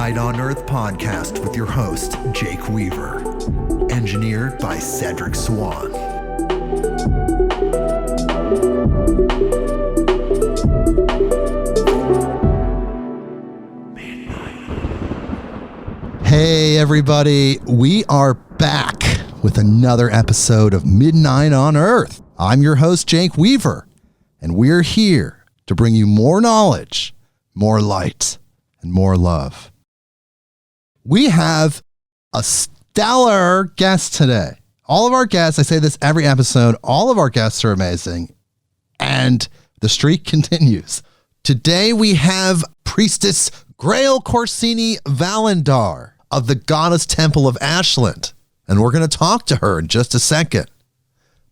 Midnight on Earth podcast with your host, Jake Weaver. Engineered by Cedric Swan. Hey everybody, we are back with another episode of Midnight on Earth. I'm your host, Jake Weaver, and we're here to bring you more knowledge, more light, and more love. We have a stellar guest today. All of our guests, I say this every episode, all of our guests are amazing, and the streak continues. Today we have Priestess Graell Corsini Valendar of the Goddess Temple of Ashland, and we're going to talk to her in just a second.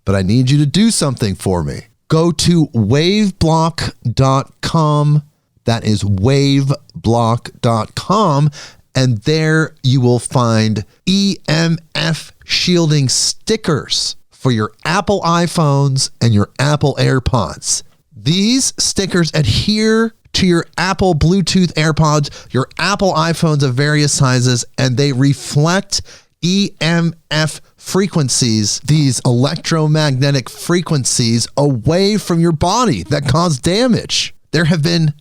But I need you to do something for me. Go to waveblock.com. That is waveblock.com. And there you will find EMF shielding stickers for your Apple iPhones and your Apple AirPods. These stickers adhere to your Apple Bluetooth AirPods, your Apple iPhones of various sizes, and they reflect EMF frequencies, these electromagnetic frequencies, away from your body that cause damage. There have been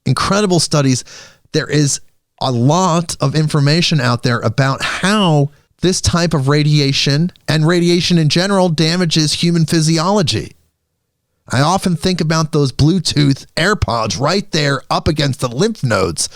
incredible studies. There is a lot of information out there about how this type of radiation and radiation in general damages human physiology. I often think about those Bluetooth AirPods right there up against the lymph nodes,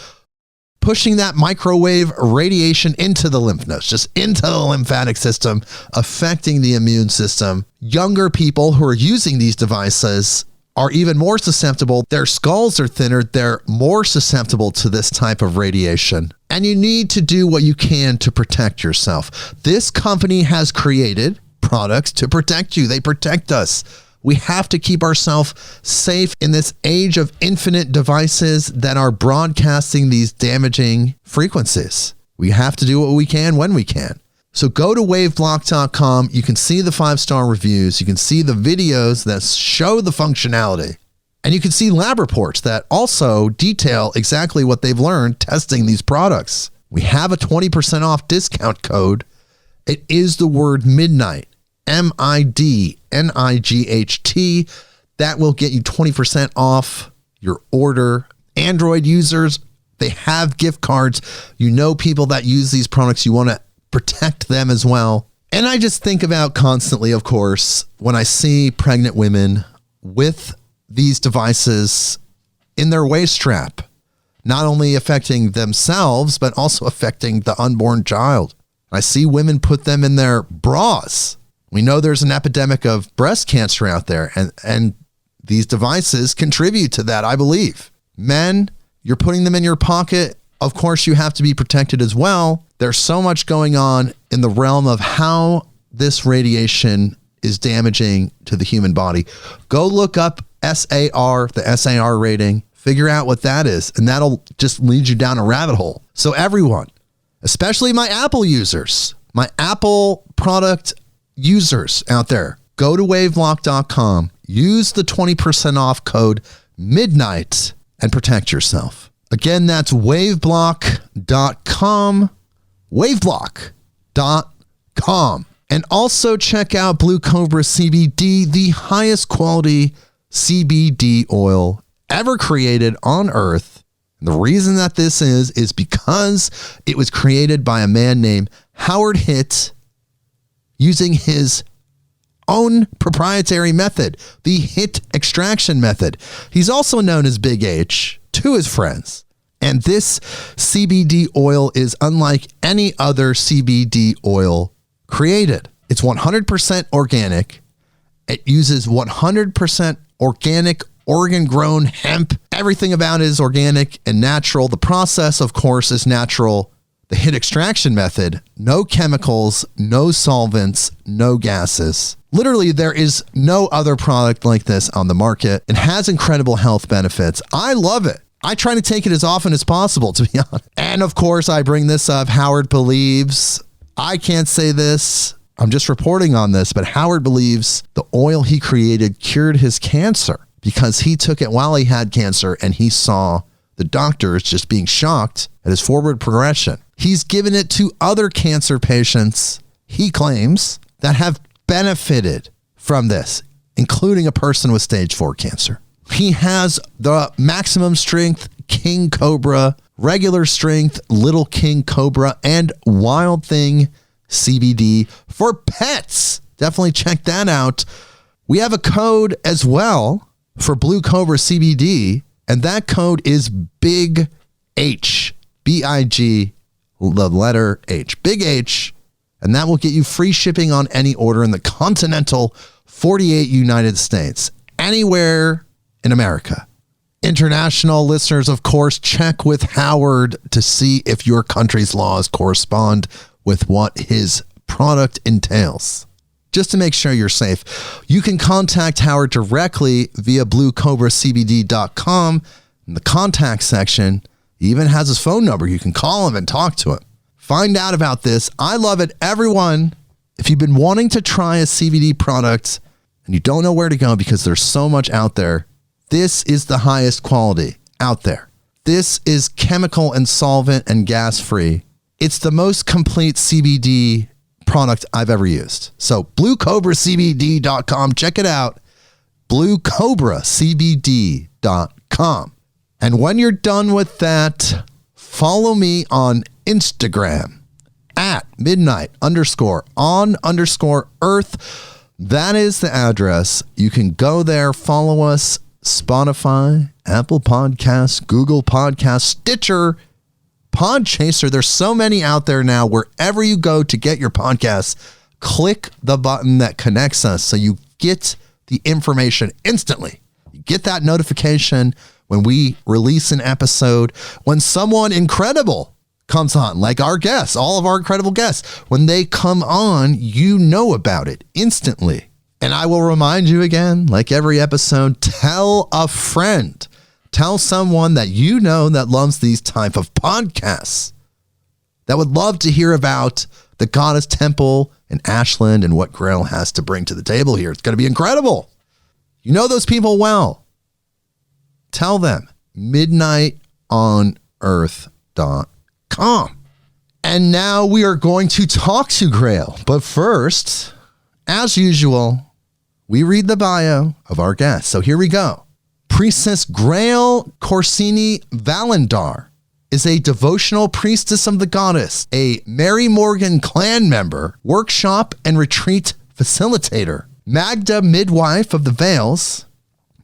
pushing that microwave radiation into the lymph nodes, just into the lymphatic system, affecting the immune system. Younger people who are using these devices are even more susceptible. Their skulls are thinner. They're more susceptible to this type of radiation. And you need to do what you can to protect yourself. This company has created products to protect you. They protect us. We have to keep ourselves safe in this age of infinite devices that are broadcasting these damaging frequencies. We have to do what we can when we can. So go to waveblock.com. You can see the 5-star reviews. You can see the videos that show the functionality. And you can see lab reports that also detail exactly what they've learned testing these products. We have a 20% off discount code. It is the word midnight. MIDNIGHT. That will get you 20% off your order. Android users, they have gift cards. You know people that use these products. You want to protect them as well. And I just think about constantly, of course, when I see pregnant women with these devices in their waist strap, not only affecting themselves, but also affecting the unborn child. I see women put them in their bras. We know there's an epidemic of breast cancer out there, and these devices contribute to that, I believe. Men, you're putting them in your pocket. Of course, you have to be protected as well. There's so much going on in the realm of how this radiation is damaging to the human body. Go look up SAR, the SAR rating, figure out what that is, and that'll just lead you down a rabbit hole. So everyone, especially my Apple users, my Apple product users out there, go to waveblock.com, use the 20% off code midnight and protect yourself. Again, that's waveblock.com, waveblock.com. And also check out Blue Cobra CBD, the highest quality CBD oil ever created on Earth. And the reason that this is because it was created by a man named Howard Hitt, using his own proprietary method, the Hitt extraction method. He's also known as Big H to his friends. And this CBD oil is unlike any other CBD oil created. It's 100% organic. It uses 100% organic, Oregon-grown hemp. Everything about it is organic and natural. The process, of course, is natural. The Hitt extraction method, no chemicals, no solvents, no gases. Literally, there is no other product like this on the market. It has incredible health benefits. I love it. I try to take it as often as possible, to be honest. And of course, I bring this up. Howard believes, I can't say this, I'm just reporting on this, but Howard believes the oil he created cured his cancer because he took it while he had cancer and he saw the doctors just being shocked It is forward progression. He's given it to other cancer patients, he claims, that have benefited from this, including a person with stage 4 cancer. He has the maximum strength King Cobra, regular strength Little King Cobra, and Wild Thing CBD for pets. Definitely check that out. We have a code as well for Blue Cobra CBD, and that code is Big H, B-I-G, the letter H, Big H, and that will get you free shipping on any order in the continental 48 United States, anywhere in America. International listeners, of course, check with Howard to see if your country's laws correspond with what his product entails. Just to make sure you're safe, you can contact Howard directly via bluecobracbd.com. In the contact section, he even has his phone number. You can call him and talk to him. Find out about this. I love it. Everyone, if you've been wanting to try a CBD product and you don't know where to go because there's so much out there, this is the highest quality out there. This is chemical and solvent and gas-free. It's the most complete CBD product I've ever used. So bluecobracbd.com, check it out. bluecobracbd.com. And when you're done with that, follow me on Instagram at midnight_on_earth. That is the address. You can go there, follow us. Spotify, Apple Podcasts, Google Podcasts, Stitcher, Podchaser. There's so many out there now. Wherever you go to get your podcasts, click the button that connects us so you get the information instantly. You get that notification when we release an episode, when someone incredible comes on, like our guests, all of our incredible guests. When they come on, you know about it instantly. And I will remind you again, like every episode, tell a friend. Tell someone that you know that loves these type of podcasts, that would love to hear about the Goddess Temple in Ashland and what Graell has to bring to the table here. It's going to be incredible. You know those people well. Tell them. midnightonearth.com. And now we are going to talk to Graell. But first, as usual, we read the bio of our guest. So here we go. Priestess Graell Corsini Valendar is a devotional priestess of the goddess, a Mary Morgan clan member, workshop and retreat facilitator, Magda Midwife of the Veils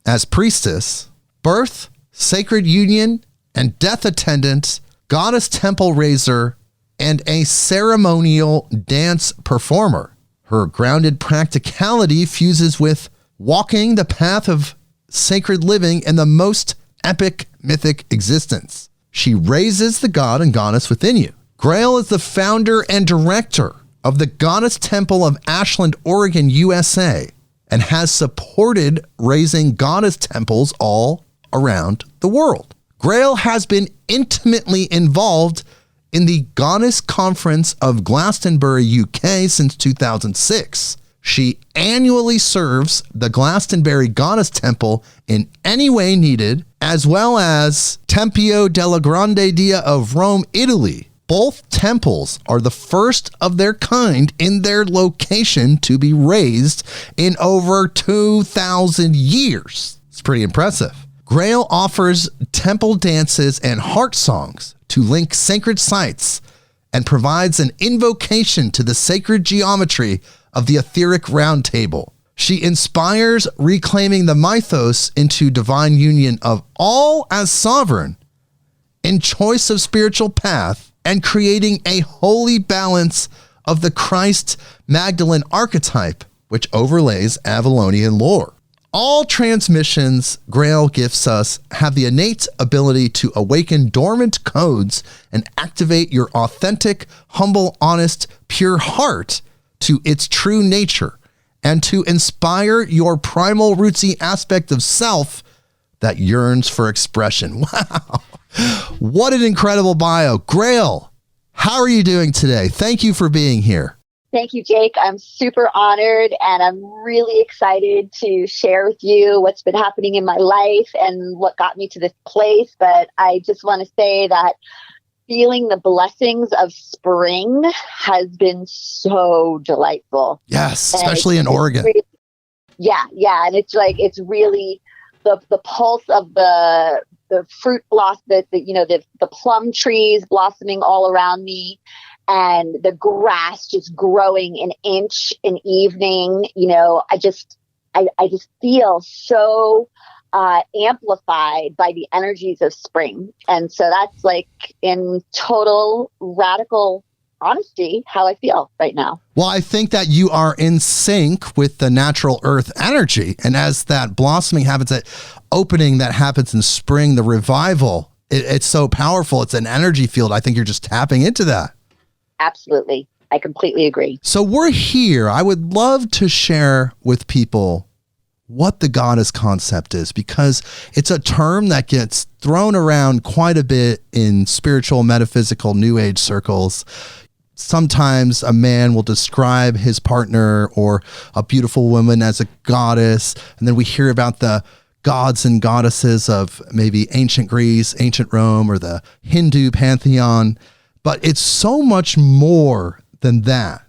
as priestess, birth, sacred union, and death attendant, Goddess Temple raiser, and a ceremonial dance performer. Her grounded practicality fuses with walking the path of sacred living in the most epic mythic existence. She raises the god and goddess within you. Graell is the founder and director of the Goddess Temple of Ashland, Oregon, USA, and has supported raising goddess temples all around the world. Graell has been intimately involved in the Goddess Conference of Glastonbury, UK since 2006. She annually serves the Glastonbury Goddess Temple in any way needed, as well as Tempio della Grande Dia of Rome, Italy. Both temples are the first of their kind in their location to be raised in over 2,000 years. It's pretty impressive. Graell offers temple dances and heart songs to link sacred sites and provides an invocation to the sacred geometry of the etheric round table. She inspires reclaiming the mythos into divine union of all as sovereign in choice of spiritual path and creating a holy balance of the Christ Magdalene archetype, which overlays Avalonian lore. All transmissions Graell gifts us have the innate ability to awaken dormant codes and activate your authentic, humble, honest, pure heart to its true nature and to inspire your primal rootsy aspect of self that yearns for expression. Wow. What an incredible bio. Graell, how are you doing today? Thank you for being here. Thank you, Jake. I'm super honored and I'm really excited to share with you what's been happening in my life and what got me to this place. But I just want to say that feeling the blessings of spring has been so delightful. Yes, especially in Oregon. Yeah. And it's really the pulse of the fruit blossom, the plum trees blossoming all around me, and the grass just growing an inch an evening. I just feel so amplified by the energies of spring. And so that's like, in total radical honesty, how I feel right now. Well, I think that you are in sync with the natural earth energy. And as that blossoming happens, that opening that happens in spring, the revival, it's so powerful. It's an energy field. I think you're just tapping into that. Absolutely. I completely agree. So we're here. I would love to share with people what the goddess concept is, because it's a term that gets thrown around quite a bit in spiritual, metaphysical, new age circles. Sometimes a man will describe his partner or a beautiful woman as a goddess, and then we hear about the gods and goddesses of maybe ancient Greece, ancient Rome, or the Hindu pantheon. But it's so much more than that.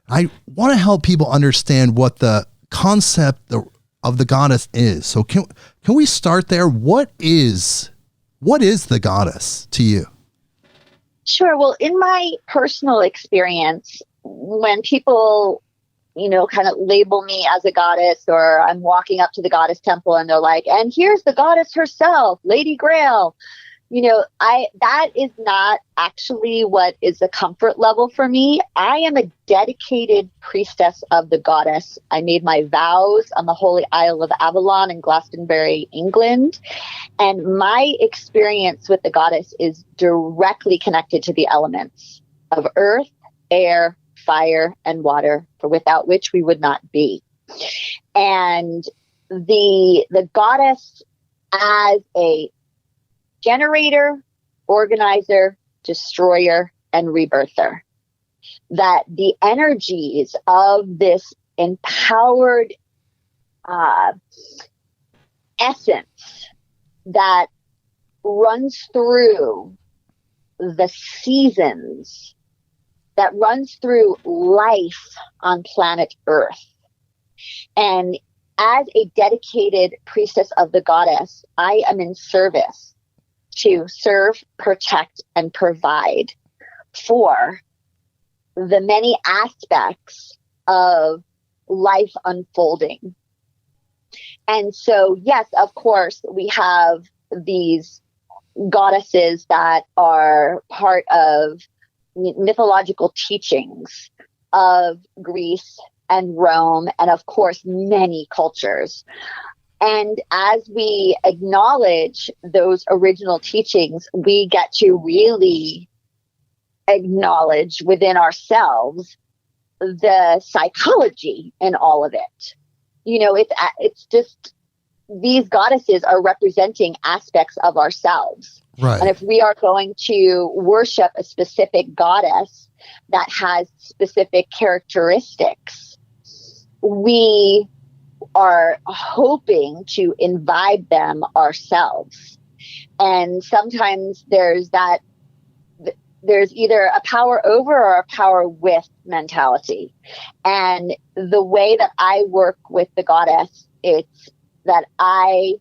I want to help people understand what the concept of the goddess is. So can we start there? What is the goddess to you? Sure. Well, in my personal experience, when people, kind of label me as a goddess, or I'm walking up to the Goddess Temple and they're like, and here's the goddess herself, Lady Graell. That is not actually what is the comfort level for me. I am a dedicated priestess of the goddess. I made my vows on the Holy Isle of Avalon in Glastonbury, England. And my experience with the goddess is directly connected to the elements of earth, air, fire, and water, for without which we would not be. And the goddess as a generator, organizer, destroyer, and rebirther. That the energies of this empowered essence that runs through the seasons, that runs through life on planet Earth. And as a dedicated priestess of the goddess, I am in service to serve, protect, and provide for the many aspects of life unfolding. And so, yes, of course, we have these goddesses that are part of mythological teachings of Greece and Rome, and of course, many cultures. And as we acknowledge those original teachings, we get to really acknowledge within ourselves the psychology in all of it. It's just, these goddesses are representing aspects of ourselves. Right. And if we are going to worship a specific goddess that has specific characteristics, we are hoping to imbibe them ourselves. And sometimes there's either a power over or a power with mentality. And the way that I work with the goddess, it's that I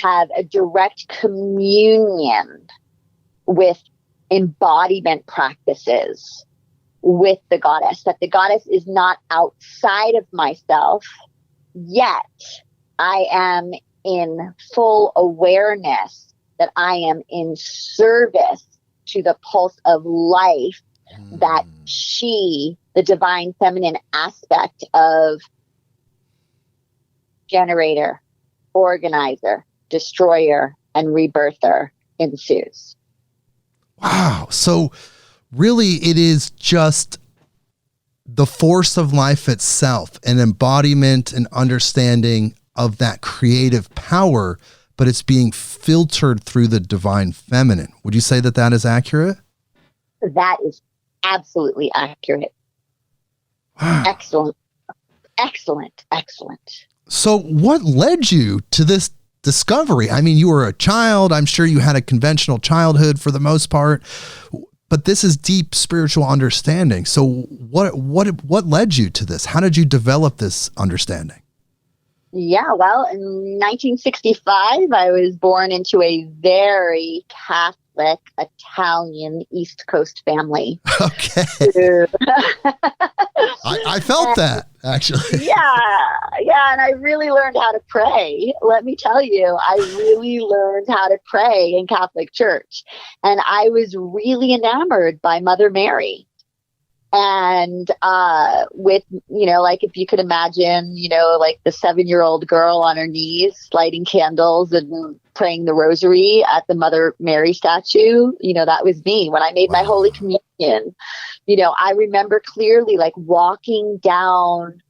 have a direct communion with embodiment practices with the goddess, that the goddess is not outside of myself, yet I am in full awareness that I am in service to the pulse of life that she, the divine feminine aspect of generator, organizer, destroyer, and rebirther ensues. Wow. So really it is just the force of life itself, an embodiment and understanding of that creative power, but it's being filtered through the divine feminine. Would you say that that is accurate? That is absolutely accurate. Wow. Excellent. Excellent. Excellent. So what led you to this discovery. I mean, you were a child. I'm sure you had a conventional childhood for the most part, but this is deep spiritual understanding. So what led you to this? How did you develop this understanding? Yeah, well, in 1965, I was born into a very Catholic Italian East Coast family. Okay. I felt that, actually. Yeah, and I really learned how to pray. Let me tell you, I really learned how to pray in Catholic Church. And I was really enamored by Mother Mary. And with, like if you could imagine, like the 7-year-old girl on her knees lighting candles and praying the rosary at the Mother Mary statue, that was me when I made my Holy Communion. I remember clearly like walking down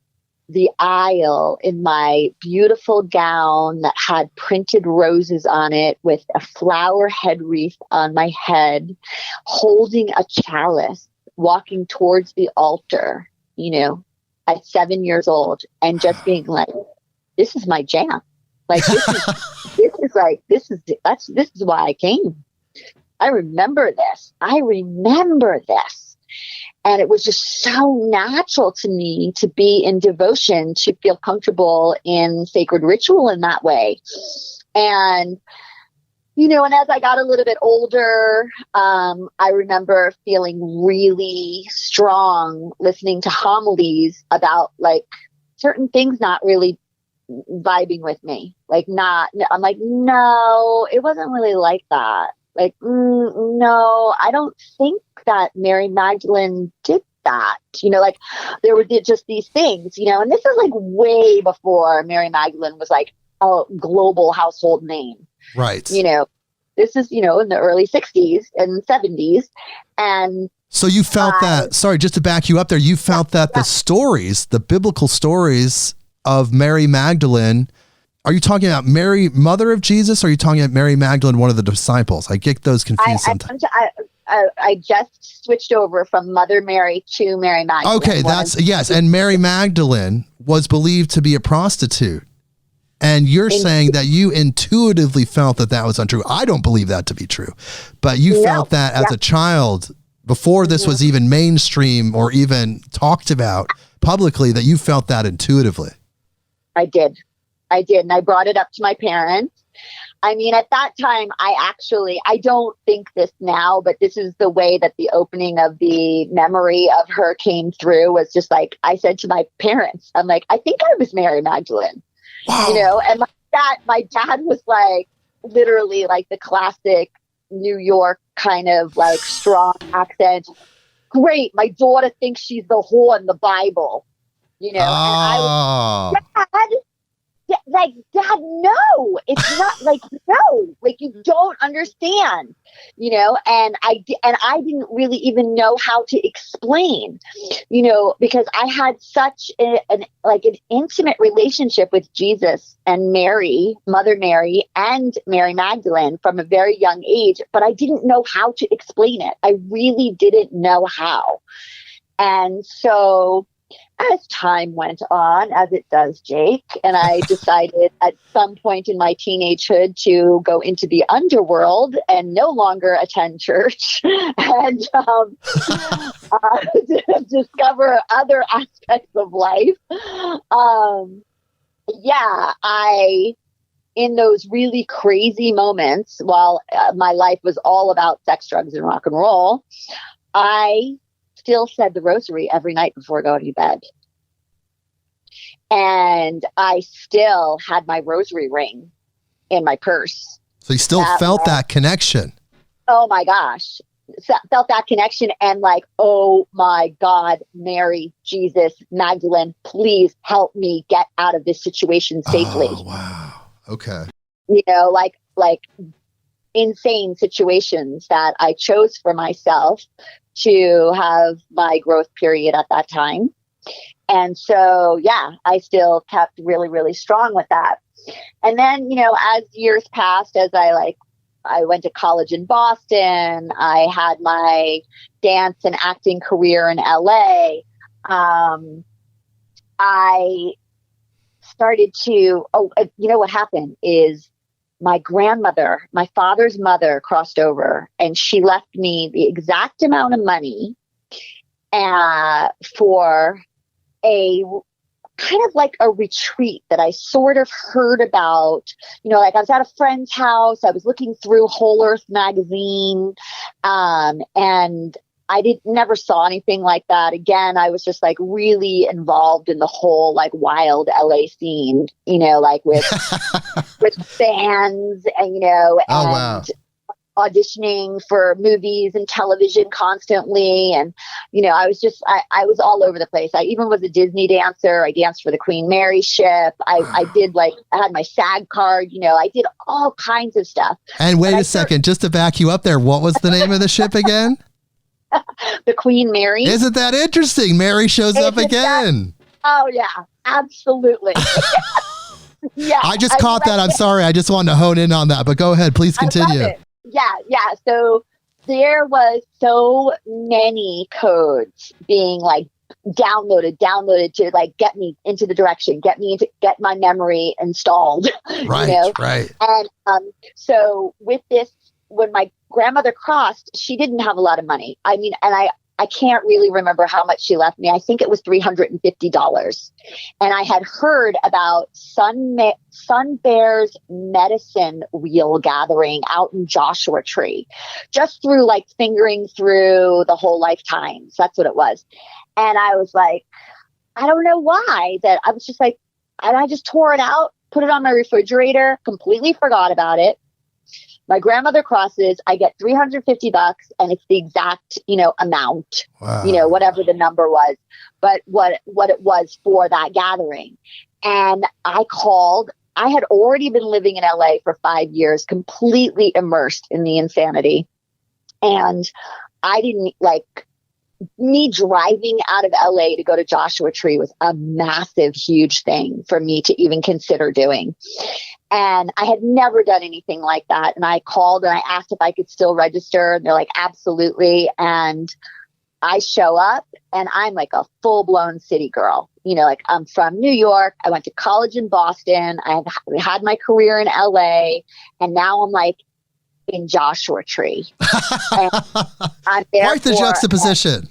the aisle in my beautiful gown that had printed roses on it with a flower head wreath on my head, holding a chalice, walking towards the altar, at 7 years old, and just being like, this is my jam. Like, this is why I came. I remember this. And it was just so natural to me to be in devotion, to feel comfortable in sacred ritual in that way. And and as I got a little bit older, I remember feeling really strong listening to homilies about like certain things not really vibing with me. I'm like, no, it wasn't really like that. Like, no, I don't think that Mary Magdalene did that. Like there were just these things, and this is like way before Mary Magdalene was like a global household name. Right. This is, in the early 60s and 70s. And so you felt that, sorry, just to back you up there, you felt that the stories, the biblical stories of Mary Magdalene, are you talking about Mary, mother of Jesus? Or are you talking about Mary Magdalene, one of the disciples? I get those confused sometimes. I just switched over from Mother Mary to Mary Magdalene. Okay, yes. And Mary Magdalene was believed to be a prostitute. And you're saying that you intuitively felt that was untrue. I don't believe that to be true. But you felt that as a child, before this was even mainstream or even talked about publicly, that you felt that intuitively. I did. And I brought it up to my parents. I mean, at that time, I don't think this now, but this is the way that the opening of the memory of her came through, was just like, I said to my parents, I'm like, I think I was Mary Magdalene. Wow. And my dad was like literally like the classic New York kind of like strong accent. Great. My daughter thinks she's the whore in the Bible, and I was, Dad, no, it's not like, no, like you don't understand, and I didn't really even know how to explain, because I had such an intimate relationship with Jesus and Mary, Mother Mary, and Mary Magdalene from a very young age, but I didn't know how to explain it. I really didn't know how. And so as time went on, as it does, Jake, and I decided at some point in my teenagehood to go into the underworld and no longer attend church and discover other aspects of life. In those really crazy moments, while my life was all about sex, drugs, and rock and roll, I still said the rosary every night before going to bed. And I still had my rosary ring in my purse. So you still felt that connection. Oh my gosh. Felt that connection and like, oh my God, Mary, Jesus, Magdalene, please help me get out of this situation safely. Oh, wow. Okay. Like insane situations that I chose for myself to have my growth period at that time. And so, I still kept really, really strong with that. And then, as years passed, as I went to college in Boston, I had my dance and acting career in LA. I started to, what happened is my grandmother, my father's mother, crossed over, and she left me the exact amount of money for a kind of like a retreat that I sort of heard about. Like I was at a friend's house, I was looking through Whole Earth magazine, and I never saw anything like that. Again, I was just like really involved in the whole like wild LA scene, like with bands and, wow. auditioning for movies and television constantly. And, I was all over the place. I even was a Disney dancer. I danced for the Queen Mary ship. I had my SAG card, I did all kinds of stuff. And wait a second, just to back you up there, what was the name of the ship again? The Queen Mary. Isn't that interesting? Mary shows up again. Oh yeah, absolutely. Yeah. I just caught that. I'm sorry. I just wanted to hone in on that, but go ahead. Please continue. Yeah. So there was so many codes being like downloaded to like get me into the direction, get my memory installed. Right. Right. And so with this, when my grandmother crossed, she didn't have a lot of money. I mean, and I can't really remember how much she left me. I think it was $350. And I had heard about Sun Bear's medicine wheel gathering out in Joshua Tree, just through like fingering through the whole lifetimes. That's what it was. And I was like, I don't know why that I was just like, and I just tore it out, put it on my refrigerator, completely forgot about it. My grandmother crosses, I get $350 and it's the exact, amount, wow. Whatever the number was, but what it was for that gathering. And I called. I had already been living in LA for 5 years, completely immersed in the insanity. And I didn't me driving out of LA to go to Joshua Tree was a massive, huge thing for me to even consider doing. And I had never done anything like that. And I called and I asked if I could still register. And they're like, absolutely. And I show up and I'm like a full blown city girl. I'm from New York. I went to college in Boston. I had my career in LA. And now I'm like in Joshua Tree. And I'm there. Quite the juxtaposition.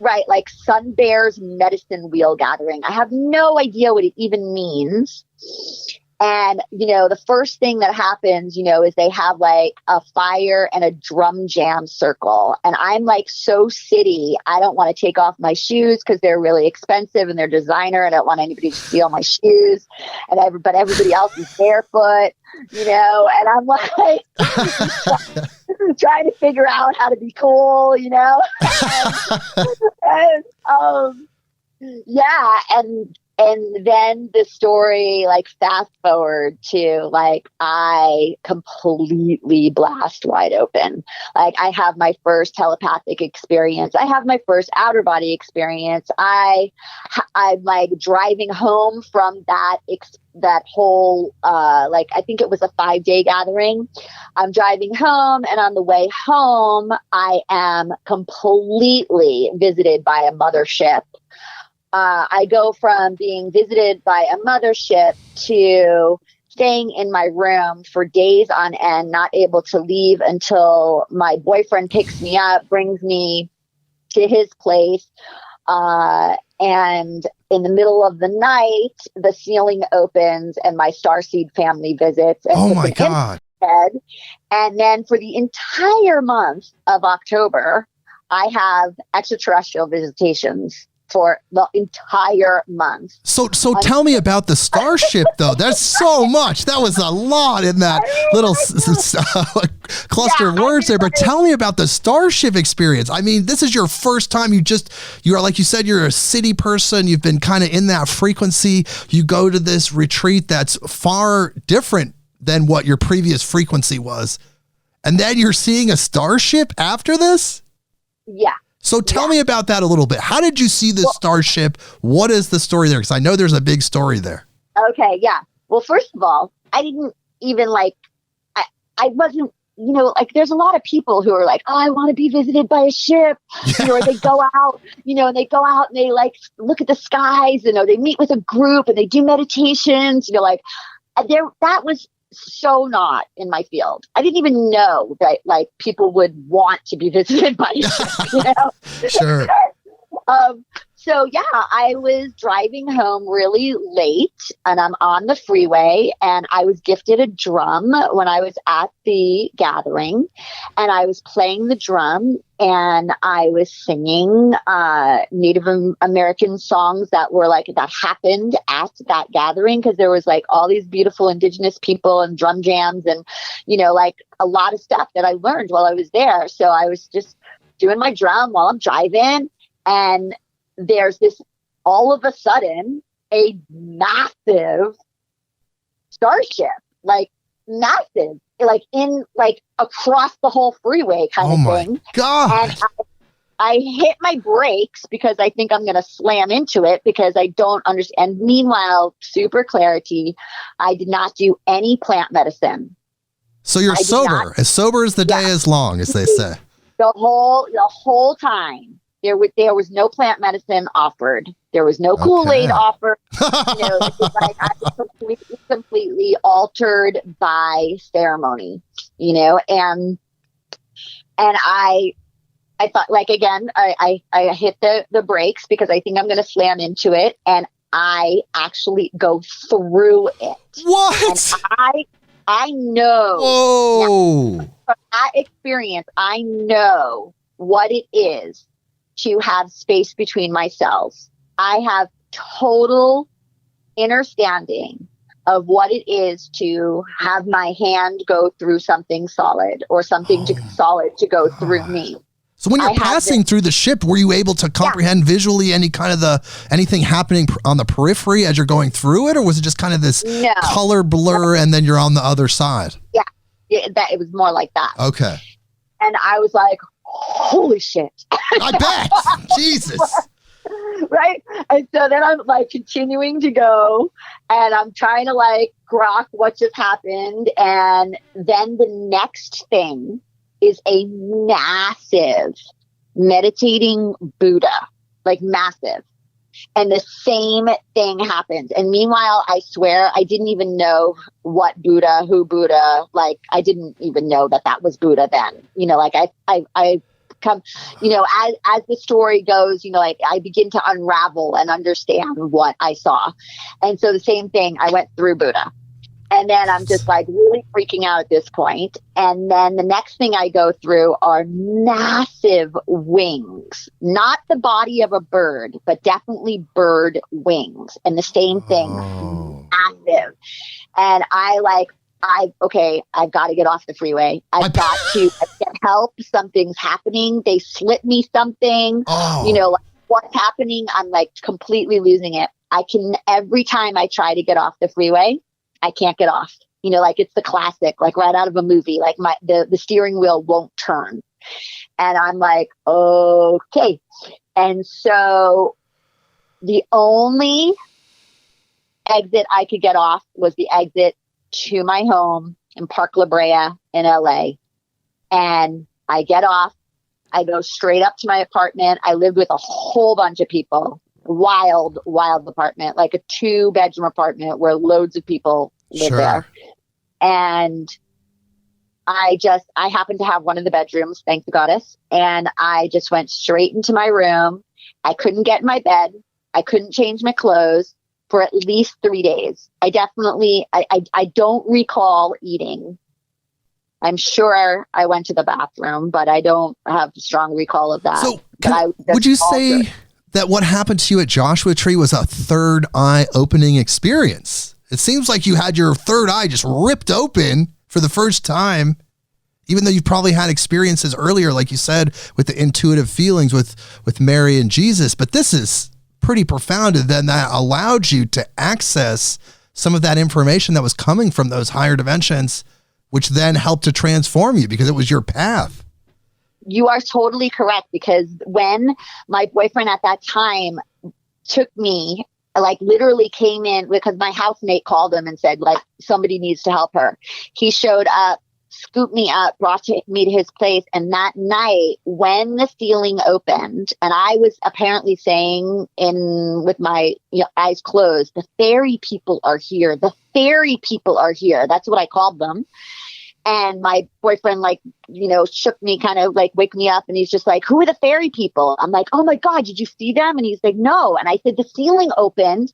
Right. Like Sun Bear's medicine wheel gathering. I have no idea what it even means. And, the first thing that happens, is they have like a fire and a drum jam circle. And I'm like so city. I don't want to take off my shoes because they're really expensive and they're designer. I don't want anybody to steal my shoes. But everybody else is barefoot, and I'm like trying to figure out how to be cool, And then the story, like fast forward to like, I completely blast wide open. Like I have my first telepathic experience. I have my first outer body experience. I'm like driving home from that whole, I think it was a 5-day gathering. I'm driving home, and on the way home, I am completely visited by a mothership. I go from being visited by a mothership to staying in my room for days on end, not able to leave until my boyfriend picks me up, brings me to his place. And in the middle of the night, the ceiling opens and my starseed family visits. And oh my God. And then for the entire month of October, I have extraterrestrial visitations for the entire month. So tell me about the starship, though. That's so much. That was a lot in that little cluster of words there. But tell me about the starship experience. I mean, this is your first time. You are, like you said, you're a city person. You've been kind of in that frequency. You go to this retreat that's far different than what your previous frequency was. And then you're seeing a starship after this? Yeah. So tell me about that a little bit. How did you see this starship? What is the story there? Because I know there's a big story there. Okay, yeah. Well, first of all, I didn't even I wasn't, there's a lot of people who are like, oh, I want to be visited by a ship. Or they go out, and they go out and they look at the skies, they meet with a group and they do meditations, that was so not in my field. I didn't even know that like people would want to be visited by ship, you know? Sure. So yeah, I was driving home really late and I'm on the freeway and I was gifted a drum when I was at the gathering and I was playing the drum and I was singing Native American songs that were like, that happened at that gathering because there was like all these beautiful indigenous people and drum jams and, you know, like a lot of stuff that I learned while I was there. So I was just doing my drum while I'm driving. And there's this, all of a sudden, a massive starship, like massive, like in, like across the whole freeway kind of thing. Oh my God. And I hit my brakes because I think I'm going to slam into it because I don't understand. And meanwhile, super clarity, I did not do any plant medicine. So you're sober, as sober as the day is long, as they say. The whole time. There was no plant medicine offered. There was no Kool-Aid offered. You know, it was like I was completely altered by ceremony. You know, and I thought, like, again, I hit the brakes because I think I'm going to slam into it, and I actually go through it. What? And I know. Whoa! From that experience, I know what it is to have space between my cells. I have total understanding of what it is to have my hand go through something solid or something solid to go through me. So when you're passing through the ship, were you able to comprehend visually any kind of anything happening on the periphery as you're going through it? Or was it just kind of this color blur and then you're on the other side? Yeah, it was more like that. Okay. And I was like, holy shit. I bet. Jesus. Right. And so then I'm like continuing to go and I'm trying to like grok what just happened. And then the next thing is a massive meditating Buddha, like massive. And the same thing happens. And meanwhile, I swear I didn't even know what Buddha, who Buddha, like I didn't even know that was Buddha then. You know, like I come, you know, as the story goes, you know, like I begin to unravel and understand what I saw. And so the same thing, I went through Buddha. And then I'm just like really freaking out at this point. And then the next thing I go through are massive wings, not the body of a bird, but definitely bird wings. And the same thing, massive. And I've got to get off the freeway. I've got to get help. Something's happening. They slipped me something, you know, like what's happening? I'm like completely losing it. Every time I try to get off the freeway, I can't get off, you know, like it's the classic, like right out of a movie, like the steering wheel won't turn. And I'm like, okay. And so the only exit I could get off was the exit to my home in Park La Brea in LA. And I get off, I go straight up to my apartment. I lived with a whole bunch of people. Wild apartment, like a 2-bedroom apartment where loads of people live there. And I happened to have one of the bedrooms, thank the goddess. And I just went straight into my room. I couldn't get in my bed. I couldn't change my clothes for at least 3 days. I don't recall eating. I'm sure I went to the bathroom, but I don't have a strong recall of that. So would you say that what happened to you at Joshua Tree was a third eye opening experience? It seems like you had your third eye just ripped open for the first time, even though you probably had experiences earlier, like you said, with the intuitive feelings with Mary and Jesus. But this is pretty profound, and then that allowed you to access some of that information that was coming from those higher dimensions, which then helped to transform you because it was your path. You are totally correct, because when my boyfriend at that time took me, like literally came in, because my housemate called him and said, like, somebody needs to help her. He showed up scooped me up, me to his place. And that night, when the ceiling opened, and I was apparently saying with my eyes closed, the fairy people are here. The fairy people are here. That's what I called them. And my boyfriend, shook me, kind of wake me up. And he's just like, who are the fairy people? I'm like, oh my God, did you see them? And he's like, no. And I said, the ceiling opened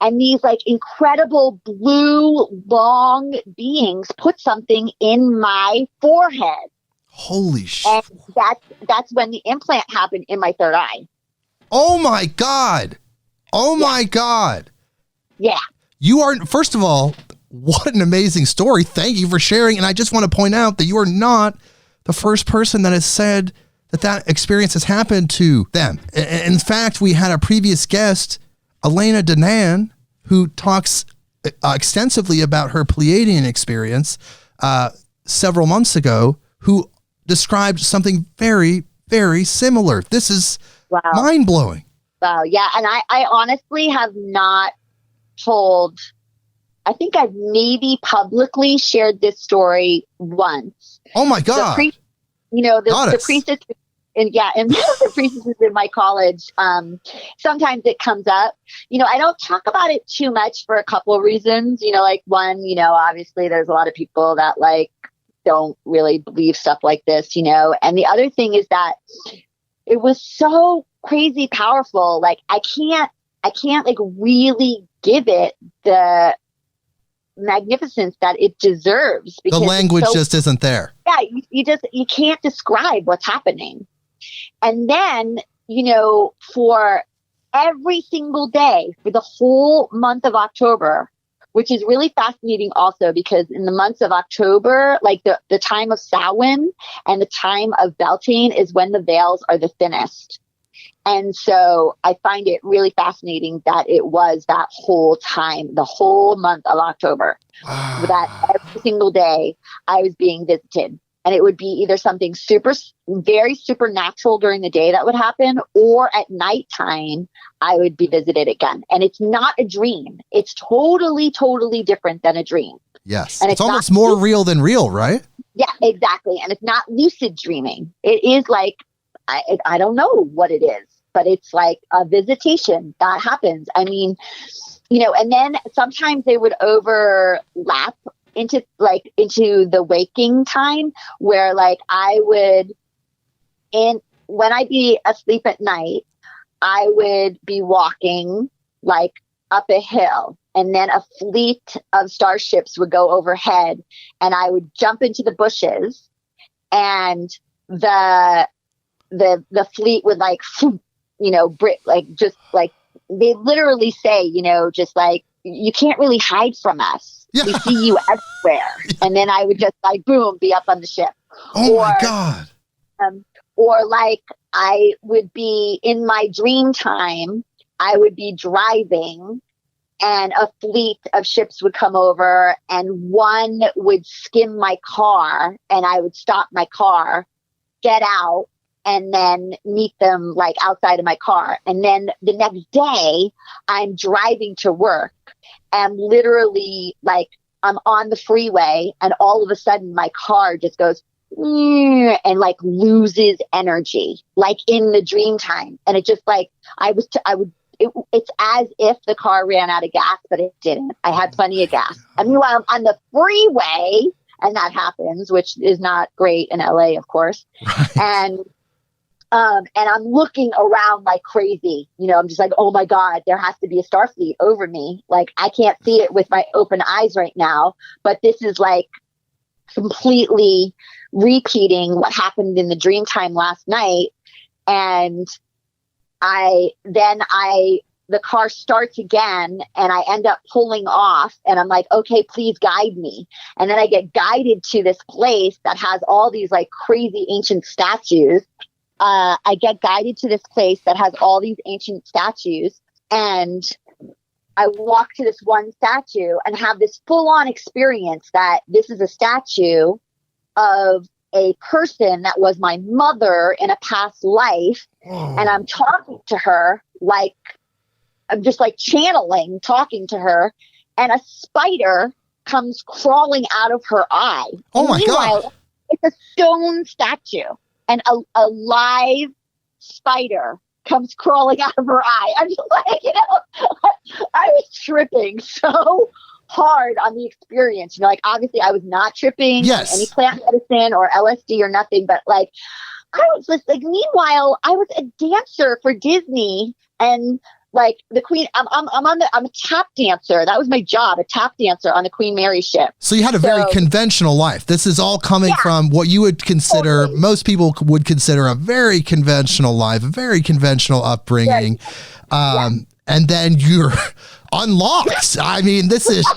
and these incredible blue, long beings put something in my forehead. Holy shit. And that's when the implant happened in my third eye. Oh my God. Oh my God. Yeah. You are, first of all, what an amazing story. Thank you for sharing. And I just want to point out that you are not the first person that has said that experience has happened to them. In fact, we had a previous guest, Elena Danan, who talks extensively about her Pleiadian experience several months ago, who described something very, very similar. This is mind-blowing. Wow. Yeah. And I honestly have not told... I think I've maybe publicly shared this story once. Oh my God. The priestess, and the priestesses in my college, sometimes it comes up. I don't talk about it too much for a couple of reasons. One, obviously there's a lot of people that don't really believe stuff like this, and the other thing is that it was so crazy powerful. I can't really give it the magnificence that it deserves, because the language just isn't there. Yeah, you can't describe what's happening. And then, for every single day for the whole month of October, which is really fascinating also, because in the months of October, the time of Samhain and the time of Beltane is when the veils are the thinnest. And so I find it really fascinating that it was that whole time, the whole month of October, that every single day I was being visited. And it would be either something very supernatural during the day that would happen, or at nighttime, I would be visited again. And it's not a dream. It's totally, totally different than a dream. Yes. And it's almost more real than real, right? Yeah, exactly. And it's not lucid dreaming. It is I don't know what it is, but it's like a visitation that happens. I mean, and then sometimes they would overlap into the waking time, where I would, when I'd be asleep at night, I would be walking up a hill, and then a fleet of starships would go overhead, and I would jump into the bushes, and the fleet would they literally say, just you can't really hide from us. Yeah. We see you everywhere. And then I would just boom, be up on the ship. Oh my God. Or I would be in my dream time, I would be driving, and a fleet of ships would come over, and one would skim my car, and I would stop my car, get out, and then meet them outside of my car. And then the next day I'm driving to work, and literally I'm on the freeway, and all of a sudden my car just goes and loses energy, in the dream time. And it just it's as if the car ran out of gas, but it didn't. I had plenty of gas. I mean, while I'm on the freeway, and that happens, which is not great in LA, of course. Right. And I'm looking around like crazy. I'm just like, oh my God, there has to be a Starfleet over me. I can't see it with my open eyes right now, but this is completely repeating what happened in the dream time last night. And the car starts again, and I end up pulling off, and I'm like, okay, please guide me. And then I get guided to this place that has all these crazy ancient statues. I get guided to this place that has all these ancient statues, and I walk to this one statue and have this full-on experience that this is a statue of a person that was my mother in a past life. And I'm talking to her I'm just channeling, talking to her, and a spider comes crawling out of her eye. Oh my God. It's a stone statue, and a live spider comes crawling out of her eye. I'm just like, I was tripping so hard on the experience. Like, obviously I was not tripping on any plant medicine or LSD or nothing, but like, I was just like, meanwhile, I was a dancer for Disney, and like the Queen, I'm a tap dancer. That was my job, a tap dancer on the Queen Mary ship. So you had a very conventional life. This is all coming from what you would consider, most people would consider a very conventional life, a very conventional upbringing. And then you're unlocked. I mean, this is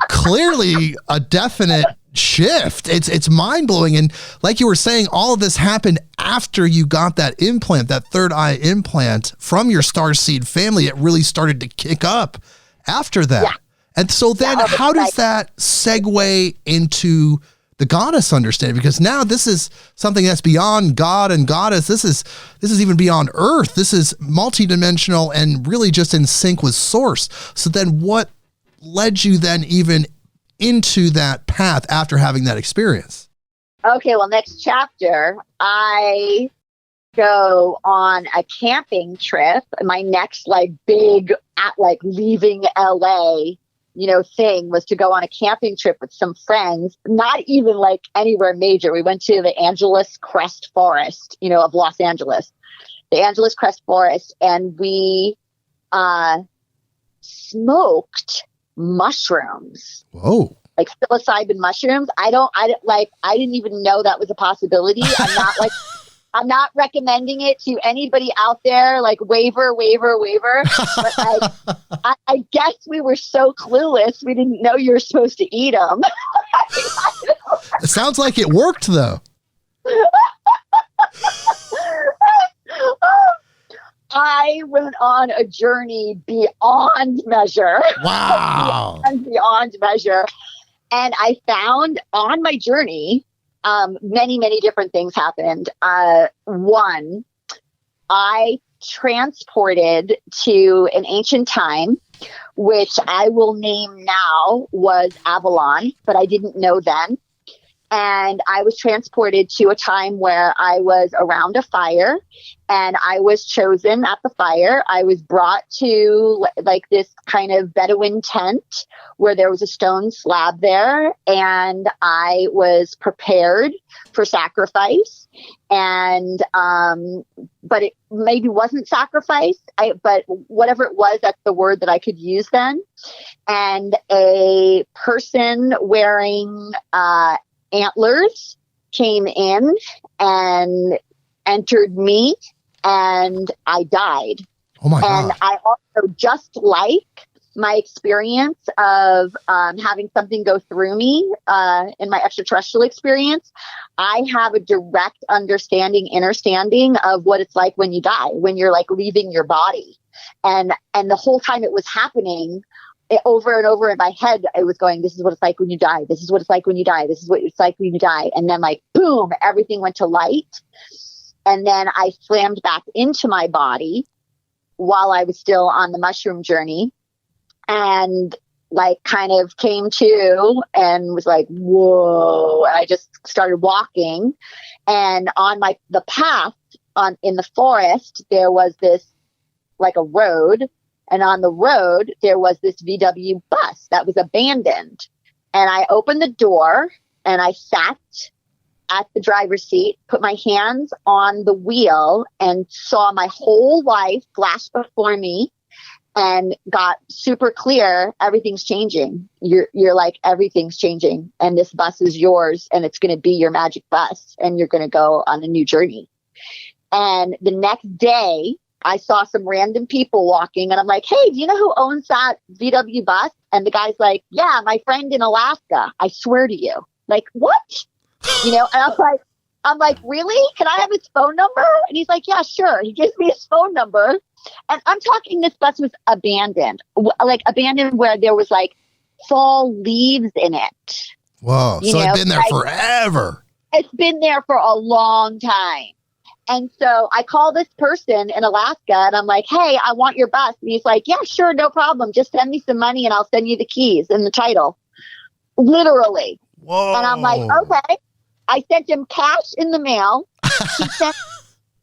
clearly a definite shift. It's mind-blowing. And like you were saying, all of this happened after you got that implant, that third eye implant from your starseed family. It really started to kick up after that. Yeah. And so then how does that segue into the goddess understanding? Because now this is something that's beyond God and goddess. This is even beyond earth. This is multidimensional and really just in sync with source. So then what led you then even into that path after having that experience? Okay, well, next chapter, I go on a camping trip. My next big leaving LA, thing was to go on a camping trip with some friends, not even anywhere major. We went to the Angeles Crest Forest, of Los Angeles, the Angeles Crest Forest, and we smoked mushrooms. Whoa. Like psilocybin mushrooms. I didn't even know that was a possibility. I'm not recommending it to anybody out there, waiver. But I guess we were so clueless. We didn't know you were supposed to eat them. It sounds like it worked though. I went on a journey beyond measure. Wow. beyond measure. And I found on my journey, many, many different things happened. One, I transported to an ancient time, which I will name now was Avalon, but I didn't know then. And I was transported to a time where I was around a fire, and I was chosen at the fire. I was brought to this kind of Bedouin tent where there was a stone slab there, and I was prepared for sacrifice. And, but it maybe wasn't sacrifice, but whatever it was, that's the word that I could use then. And a person wearing, antlers came in and entered me, and I died. Oh my God. And I also, just like my experience of having something go through me in my extraterrestrial experience, I have a direct understanding of what it's like when you die, when you're leaving your body. And the whole time it was happening, over and over in my head, I was going, this is what it's like when you die. This is what it's like when you die. This is what it's like when you die. And then boom, everything went to light. And then I slammed back into my body while I was still on the mushroom journey, and kind of came to and was like, whoa. And I just started walking, and on the path in the forest, there was this a road. And on the road, there was this VW bus that was abandoned. And I opened the door, and I sat at the driver's seat, put my hands on the wheel, and saw my whole life flash before me, and got super clear. Everything's changing. You're like, everything's changing. And this bus is yours, and it's going to be your magic bus, and you're going to go on a new journey. And the next day, I saw some random people walking, and I'm like, hey, do you know who owns that VW bus? And the guy's like, yeah, my friend in Alaska. I swear to you. What? And I'm like, really? Can I have his phone number? And he's like, yeah, sure. He gives me his phone number. And I'm talking, this bus was abandoned, abandoned where there was fall leaves in it. Whoa. So it's been there forever. It's been there for a long time. And so I call this person in Alaska, and I'm like, hey, I want your bus. And he's like, yeah, sure, no problem. Just send me some money, and I'll send you the keys and the title. literally. Whoa. And I'm like, okay. I sent him cash in the mail.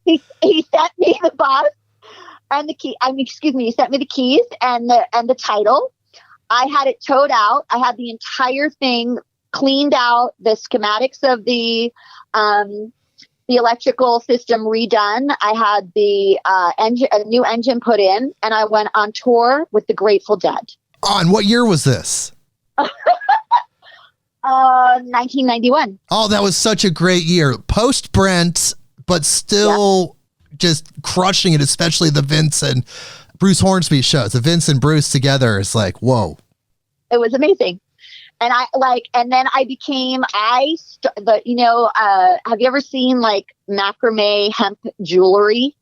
He sent me the box and the key. He sent me the keys and the title. I had it towed out. I had the entire thing cleaned out, the schematics of the electrical system redone. I had the a new engine put in, and I went on tour with the Grateful Dead. And what year was this? 1991. Oh, that was such a great year. Post Brent, but still just crushing it, especially the Vince and Bruce Hornsby shows. The Vince and Bruce together is like, whoa. It was amazing. And then I became, have you ever seen like macrame hemp jewelry?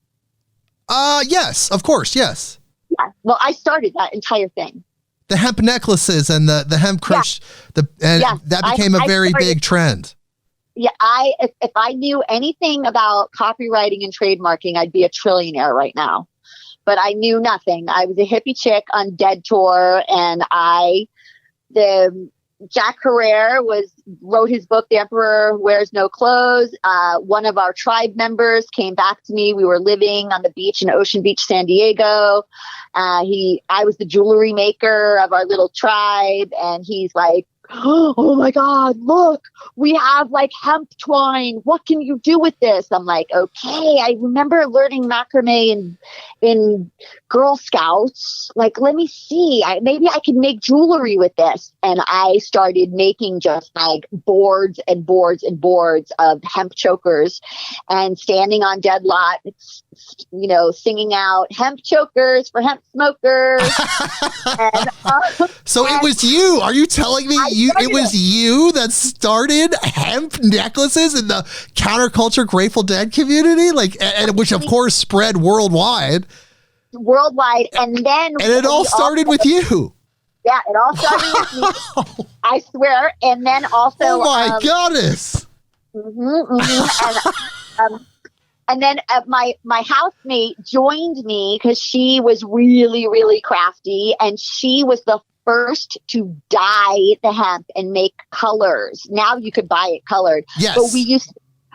Yes, of course. Yes. Yeah. Well, I started that entire thing. The hemp necklaces and the hemp crutch, that became a very big trend. Yeah. If I knew anything about copywriting and trademarking, I'd be a trillionaire right now, but I knew nothing. I was a hippie chick on Dead Tour, and Jack Herrera wrote his book, The Emperor Wears No Clothes. One of our tribe members came back to me. We were living on the beach in Ocean Beach, San Diego. I was the jewelry maker of our little tribe, and he's like, oh my God, look, we have like hemp twine. What can you do with this? I'm like, okay, I remember learning macrame in Girl Scouts. Like, let me see. Maybe I could make jewelry with this. And I started making just like boards and boards and boards of hemp chokers and standing on Dead Lot, singing out hemp chokers for hemp smokers. So it was you. Are you telling me it was you that started hemp necklaces in the counterculture Grateful Dead community? Which of course spread worldwide. And it all started with you. Yeah, it all started with me. I swear. And then also, oh my goddess. And then my housemate joined me because she was really, really crafty, and she was the first to dye the hemp and make colors. Now you could buy it colored. Yes. But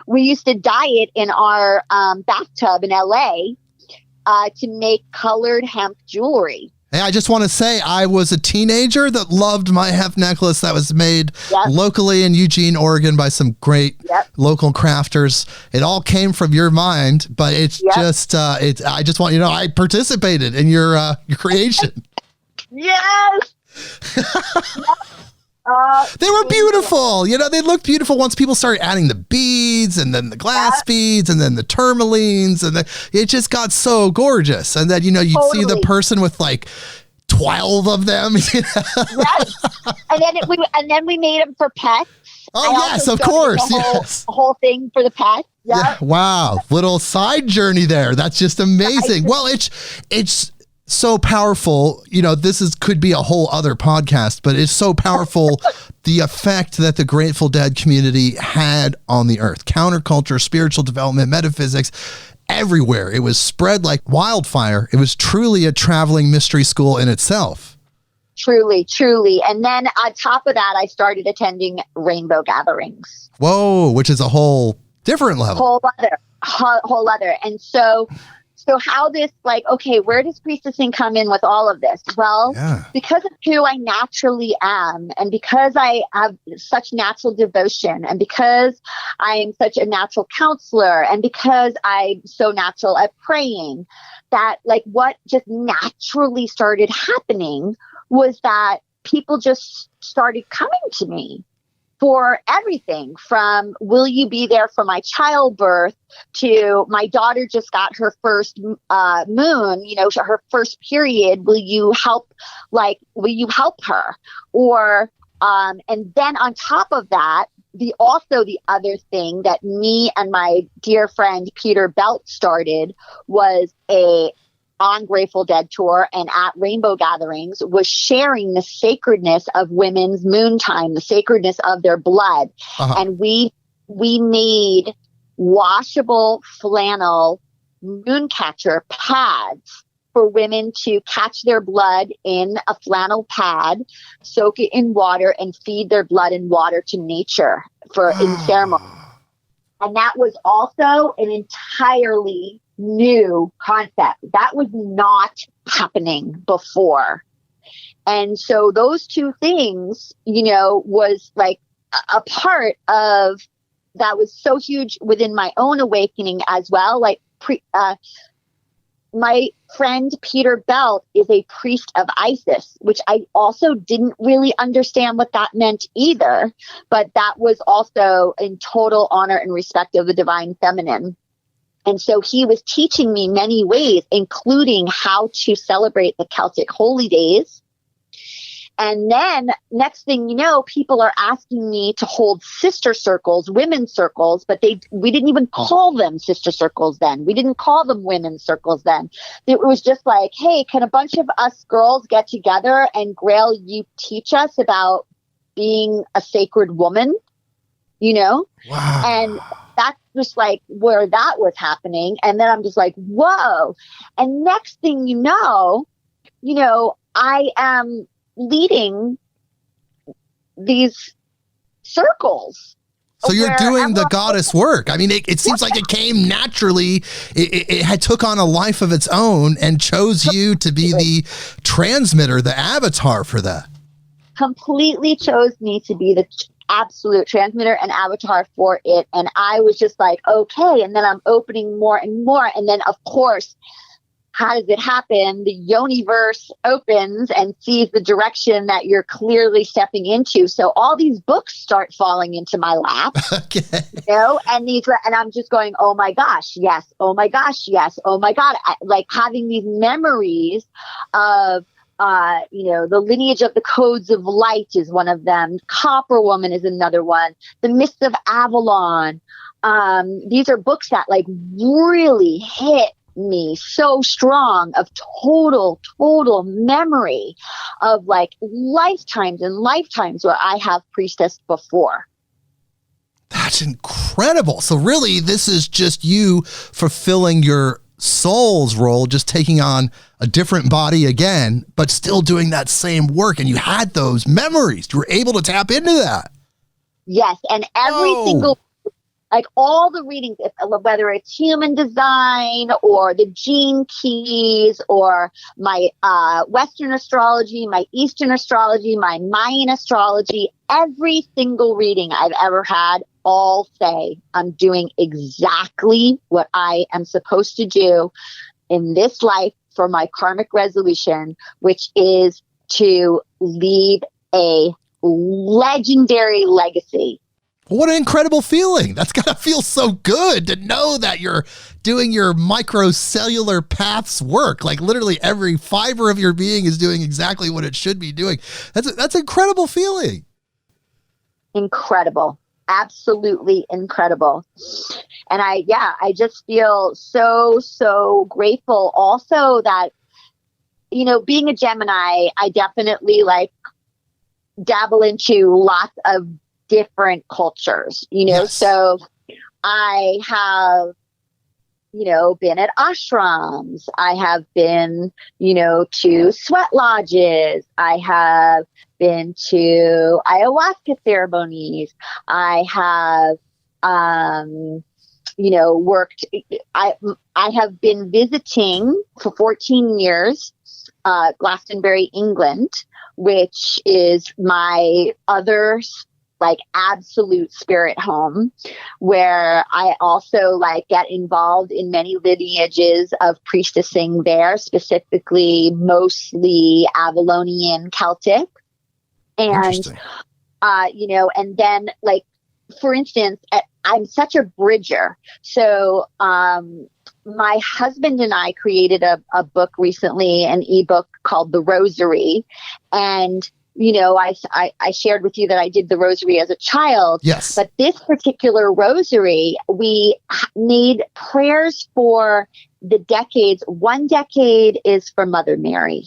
we used to dye it in our bathtub in LA to make colored hemp jewelry. Hey, I just want to say I was a teenager that loved my hemp necklace that was made locally in Eugene, Oregon by some great local crafters. It all came from your mind, but it's just, I just want you to know I participated in your creation. Yes. They were beautiful. They looked beautiful once people started adding the beads and then the glass beads and then the tourmalines, and it just got so gorgeous. And then, you'd see the person with like 12 of them. Yes. And then we made them for pets. Oh, yes, of course. The whole thing for the pets. Yep. Yeah. Wow. Little side journey there. That's just amazing. Well, it's so powerful. This could be a whole other podcast, but it's so powerful the effect that the Grateful Dead community had on the earth. Counterculture, spiritual development, metaphysics, everywhere. It was spread like wildfire. It was truly a traveling mystery school in itself. Truly, truly. And then on top of that, I started attending rainbow gatherings. Whoa, which is a whole different level. Whole other. And so how this, okay, where does priestessing come in with all of this? Well, because of who I naturally am, and because I have such natural devotion, and because I am such a natural counselor, and because I'm so natural at praying, that what just naturally started happening was that people just started coming to me for everything from, will you be there for my childbirth, to my daughter just got her first moon, her first period. Will you help her? Or, and then on top of that, the other thing that me and my dear friend Peter Belt started was on Grateful Dead Tour and at Rainbow Gatherings, was sharing the sacredness of women's moon time, the sacredness of their blood. And we made washable flannel moon catcher pads for women to catch their blood in a flannel pad, soak it in water, and feed their blood and water to nature in ceremony. And that was also an entirely new concept. That was not happening before. And so those two things, was like a part of that was so huge within my own awakening as well. Like my friend Peter Belt is a priest of Isis, which I also didn't really understand what that meant either. But that was also in total honor and respect of the divine feminine. And so he was teaching me many ways, including how to celebrate the Celtic holy days. And then next thing you know, people are asking me to hold sister circles, women's circles, but we didn't even call them sister circles then. We didn't call them women's circles then. It was just like, hey, can a bunch of us girls get together and Graell, you teach us about being a sacred woman, Wow. And that's just like where that was happening. And then I'm just like, whoa. And next thing you know, I am leading these circles. So you're doing the goddess work. I mean, it seems like it came naturally. It had took on a life of its own and chose you to be the transmitter, the avatar for that. Completely chose me to be the absolute transmitter and avatar for it. And I was just like, okay. And then I'm opening more and more. And then, of course, how does it happen? The Yoniverse opens and sees the direction that you're clearly stepping into. So all these books start falling into my lap, okay. And I'm just going, oh my gosh, yes. Oh my gosh, yes. Oh my God. Like having these memories of, the lineage of the codes of light is one of them. Copper Woman is another one. The Mists of Avalon. These are books that like really hit me so strong of total memory of like lifetimes and lifetimes where I have priestessed before. That's incredible. So really, this is just you fulfilling your soul's role, just taking on a different body again, but still doing that same work. And you had those memories. You were able to tap into that. Yes. And every single, like all the readings, whether it's human design or the gene keys or my Western astrology, my Eastern astrology, my Mayan astrology, every single reading I've ever had all say I'm doing exactly what I am supposed to do in this life for my karmic resolution, which is to leave a legendary legacy. What an incredible feeling. That's got to feel so good to know that you're doing your microcellular path's work. Like literally every fiber of your being is doing exactly what it should be doing. That's an incredible feeling. Incredible. Absolutely incredible. And I just feel so grateful also that, being a Gemini, I definitely like dabble into lots of different cultures, Yes. So I have, been at ashrams. I have been, to sweat lodges. I have been to ayahuasca ceremonies. I have, worked. I have been visiting for 14 years, Glastonbury, England, which is my other like absolute spirit home, where I also like get involved in many lineages of priestessing there, specifically mostly Avalonian Celtic. And, and then like, for instance, I'm such a bridger. So, my husband and I created a book recently, an ebook called The Rosary. And I shared with you that I did the rosary as a child. Yes. But this particular rosary, we made prayers for the decades. One decade is for Mother Mary.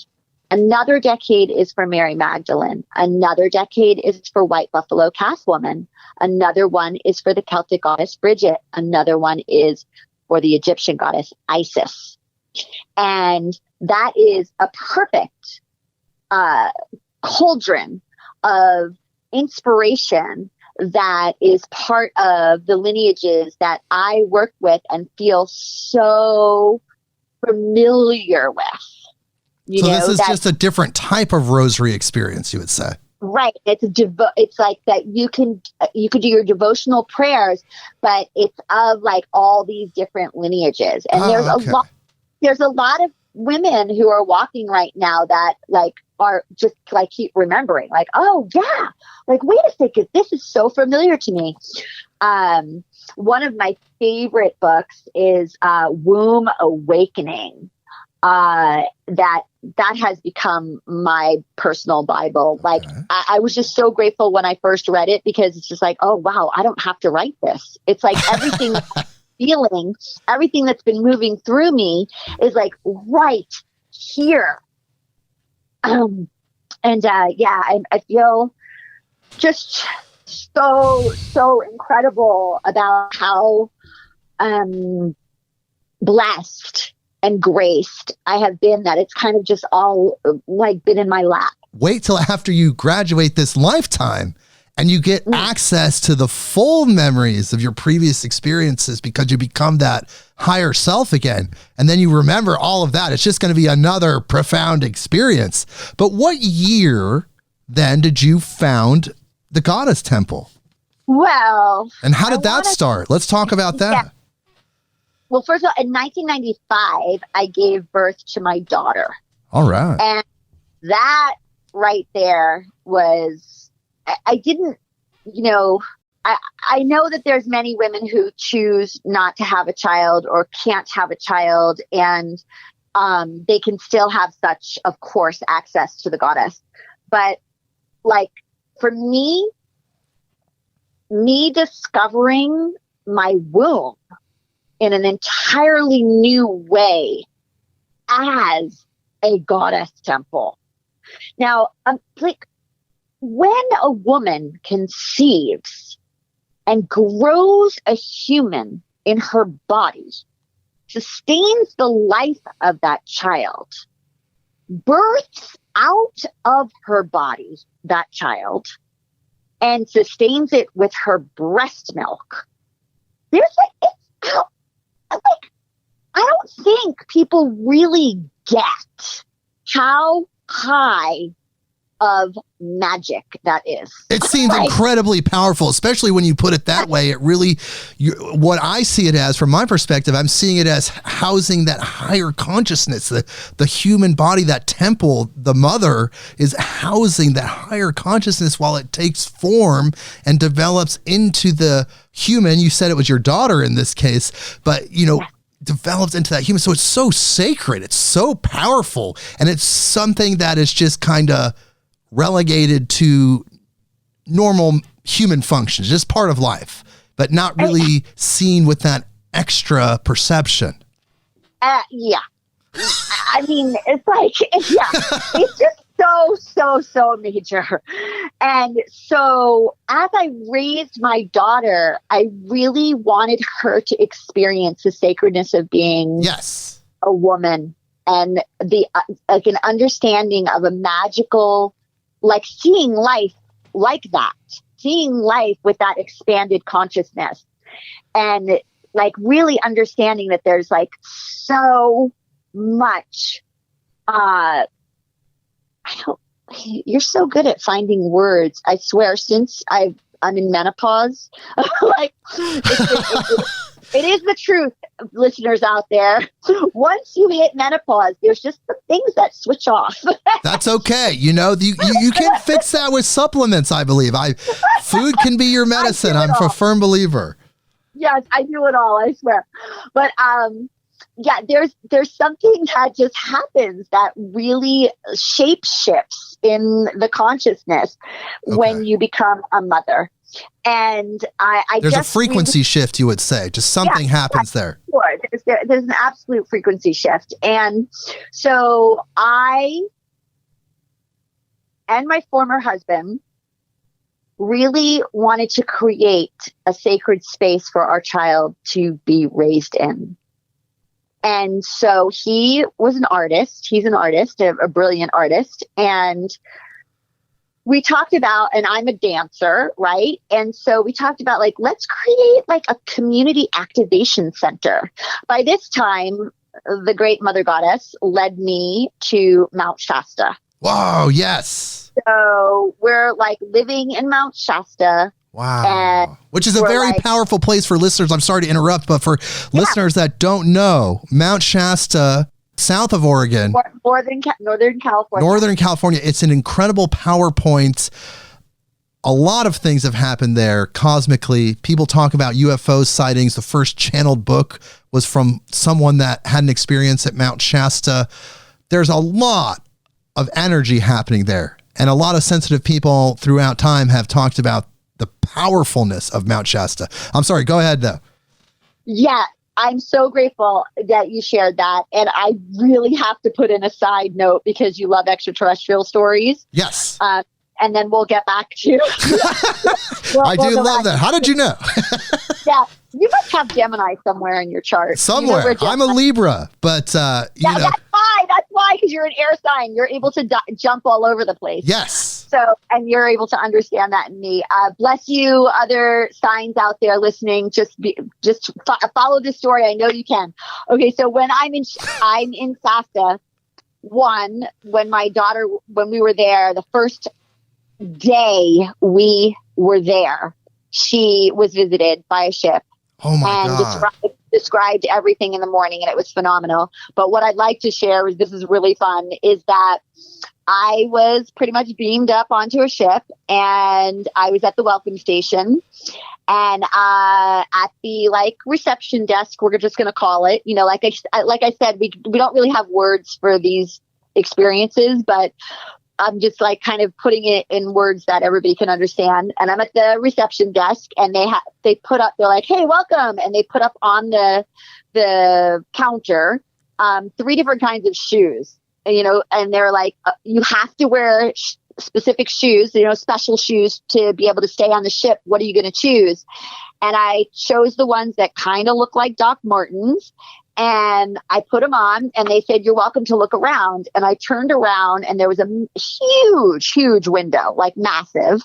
Another decade is for Mary Magdalene. Another decade is for White Buffalo Calf Woman. Another one is for the Celtic goddess Bridget. Another one is for the Egyptian goddess Isis. And that is a perfect cauldron of inspiration that is part of the lineages that I work with and feel so familiar with. So this is just a different type of rosary experience, you would say. Right. It's like that you could do your devotional prayers, but it's of like all these different lineages. And there's a lot of women who are walking right now that like are just like keep remembering, like, oh yeah, like wait a second, this is so familiar to me. One of my favorite books is Womb Awakening. That has become my personal Bible. Like, okay. I was just so grateful when I first read it, because it's just like, oh wow, I don't have to write this. It's like everything feeling, everything that's been moving through me is like right here. I feel just so incredible about how blessed and graced I have been, that it's kind of just all like been in my lap. Wait till after you graduate this lifetime and you get access to the full memories of your previous experiences, because you become that higher self again. And then you remember all of that. It's just going to be another profound experience. But what year then did you found the Goddess Temple? Well, and how did that start? Let's talk about that. Yeah. Well, first of all, in 1995, I gave birth to my daughter. All right. And that right there was, I didn't, I know that there's many women who choose not to have a child or can't have a child, and they can still have such, of course, access to the goddess. But like for me discovering my womb in an entirely new way as a goddess temple. Now, like when a woman conceives and grows a human in her body, sustains the life of that child, births out of her body that child, and sustains it with her breast milk, I don't think people really get how high of magic that is. It seems incredibly powerful, especially when you put it that way. It really, what I see it as, from my perspective, I'm seeing it as housing that higher consciousness, the human body, that temple, the mother is housing that higher consciousness while it takes form and develops into the human. You said it was your daughter in this case, but develops into that human. So it's so sacred. It's so powerful. And it's something that is just kind of relegated to normal human functions, just part of life, but not really seen with that extra perception. Yeah. I mean, it's like, it's just so major. And so as I raised my daughter, I really wanted her to experience the sacredness of being a woman, and the like an understanding of a magical, like seeing life like that, seeing life with that expanded consciousness, and like really understanding that there's like so much, you're so good at finding words. I swear, since I'm in menopause, like it is the truth, listeners out there. Once you hit menopause, there's just some things that switch off. That's okay. You can fix that with supplements, I believe. Food can be your medicine. I'm a firm believer. Yes, I do it all, I swear. But there's something that just happens that really shape shifts in the consciousness when you become a mother. And there's a frequency shift, you would say. Just something happens there. Sure. There's an absolute frequency shift. And so I and my former husband really wanted to create a sacred space for our child to be raised in. And so he was an artist. He's an artist, a brilliant artist. And we talked about, and I'm a dancer, right? And so we talked about like, let's create like a community activation center. By this time, the great Mother Goddess led me to Mount Shasta. Wow, yes. So we're like living in Mount Shasta. Wow. Which is a very powerful place for listeners. I'm sorry to interrupt, but for listeners that don't know, Mount Shasta, south of Oregon, Northern California. Northern California. It's an incredible PowerPoint. A lot of things have happened there cosmically. People talk about UFO sightings. The first channeled book was from someone that had an experience at Mount Shasta. There's a lot of energy happening there. And a lot of sensitive people throughout time have talked about the powerfulness of Mount Shasta. I'm sorry, go ahead though. Yeah, I'm so grateful that you shared that. And I really have to put in a side note because you love extraterrestrial stories. Yes. And then we'll get back to I do love that. How did you know? Yeah, you must have Gemini somewhere in your chart. Somewhere. You know, I'm a Libra, but you know. That's why. That's why, because you're an air sign. You're able to jump all over the place. Yes. So, and you're able to understand that in me. Bless you, other signs out there listening. Just follow the story. I know you can. Okay, so when I'm in Shasta. When we were there, the first day we were there, she was visited by a ship. Oh my God. Described everything in the morning, and it was phenomenal. But what I'd like to share is, this is really fun, is that I was pretty much beamed up onto a ship, and I was at the welcome station, and at the reception desk, we're just going to call it, you know, like I said, we don't really have words for these experiences, but I'm just like kind of putting it in words that everybody can understand. And I'm at the reception desk, and they put up, they're like, "Hey, welcome." And they put up on the counter, 3 different kinds of shoes, you know, and they're like, you have to wear specific shoes, you know, special shoes to be able to stay on the ship. What are you going to choose? And I chose the ones that kind of look like Doc Martens. And I put them on, and they said, "You're welcome to look around." And I turned around, and there was a huge, huge window, like massive.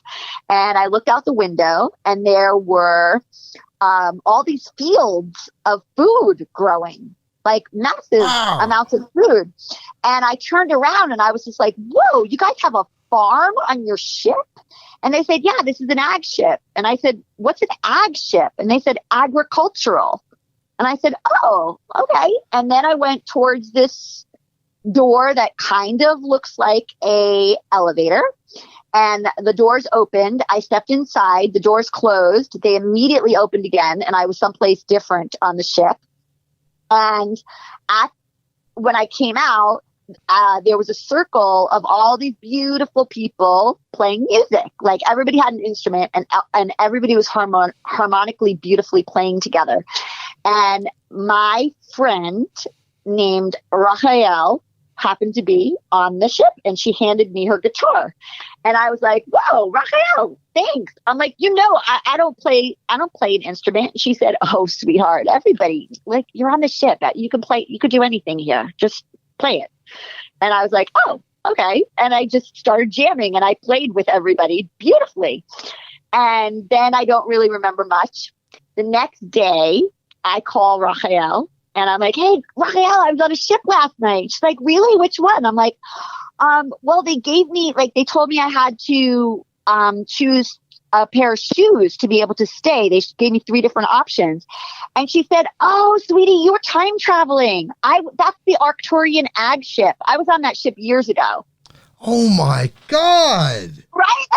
And I looked out the window, and there were all these fields of food growing, like massive amounts of food. And I turned around, and I was just like, "Whoa, you guys have a farm on your ship?" And they said, "Yeah, this is an ag ship." And I said, "What's an ag ship?" And they said, "Agricultural." And I said, "Oh, okay." And then I went towards this door that kind of looks like a elevator. And the doors opened. I stepped inside. The doors closed. They immediately opened again. And I was someplace different on the ship. And when I came out, there was a circle of all these beautiful people playing music. Like everybody had an instrument, and everybody was harmonically, beautifully playing together. And my friend named Rafael happened to be on the ship, and she handed me her guitar. And I was like, "Whoa, Rafael, thanks." I'm like, "You know, I don't play an instrument." She said, "Oh, sweetheart, everybody, like, you're on the ship. You can play, you could do anything here. Just play it." And I was like, "Oh, okay." And I just started jamming, and I played with everybody beautifully. And then I don't really remember much. The next day, I call Rafael, and I'm like, "Hey, Rafael, I was on a ship last night." She's like, "Really? Which one?" I'm like, well, they told me I had to choose a pair of shoes to be able to stay. They gave me 3 different options. And she said, "Oh, sweetie, you're time traveling. That's the Arcturian ag ship. I was on that ship years ago." Oh my God. Right?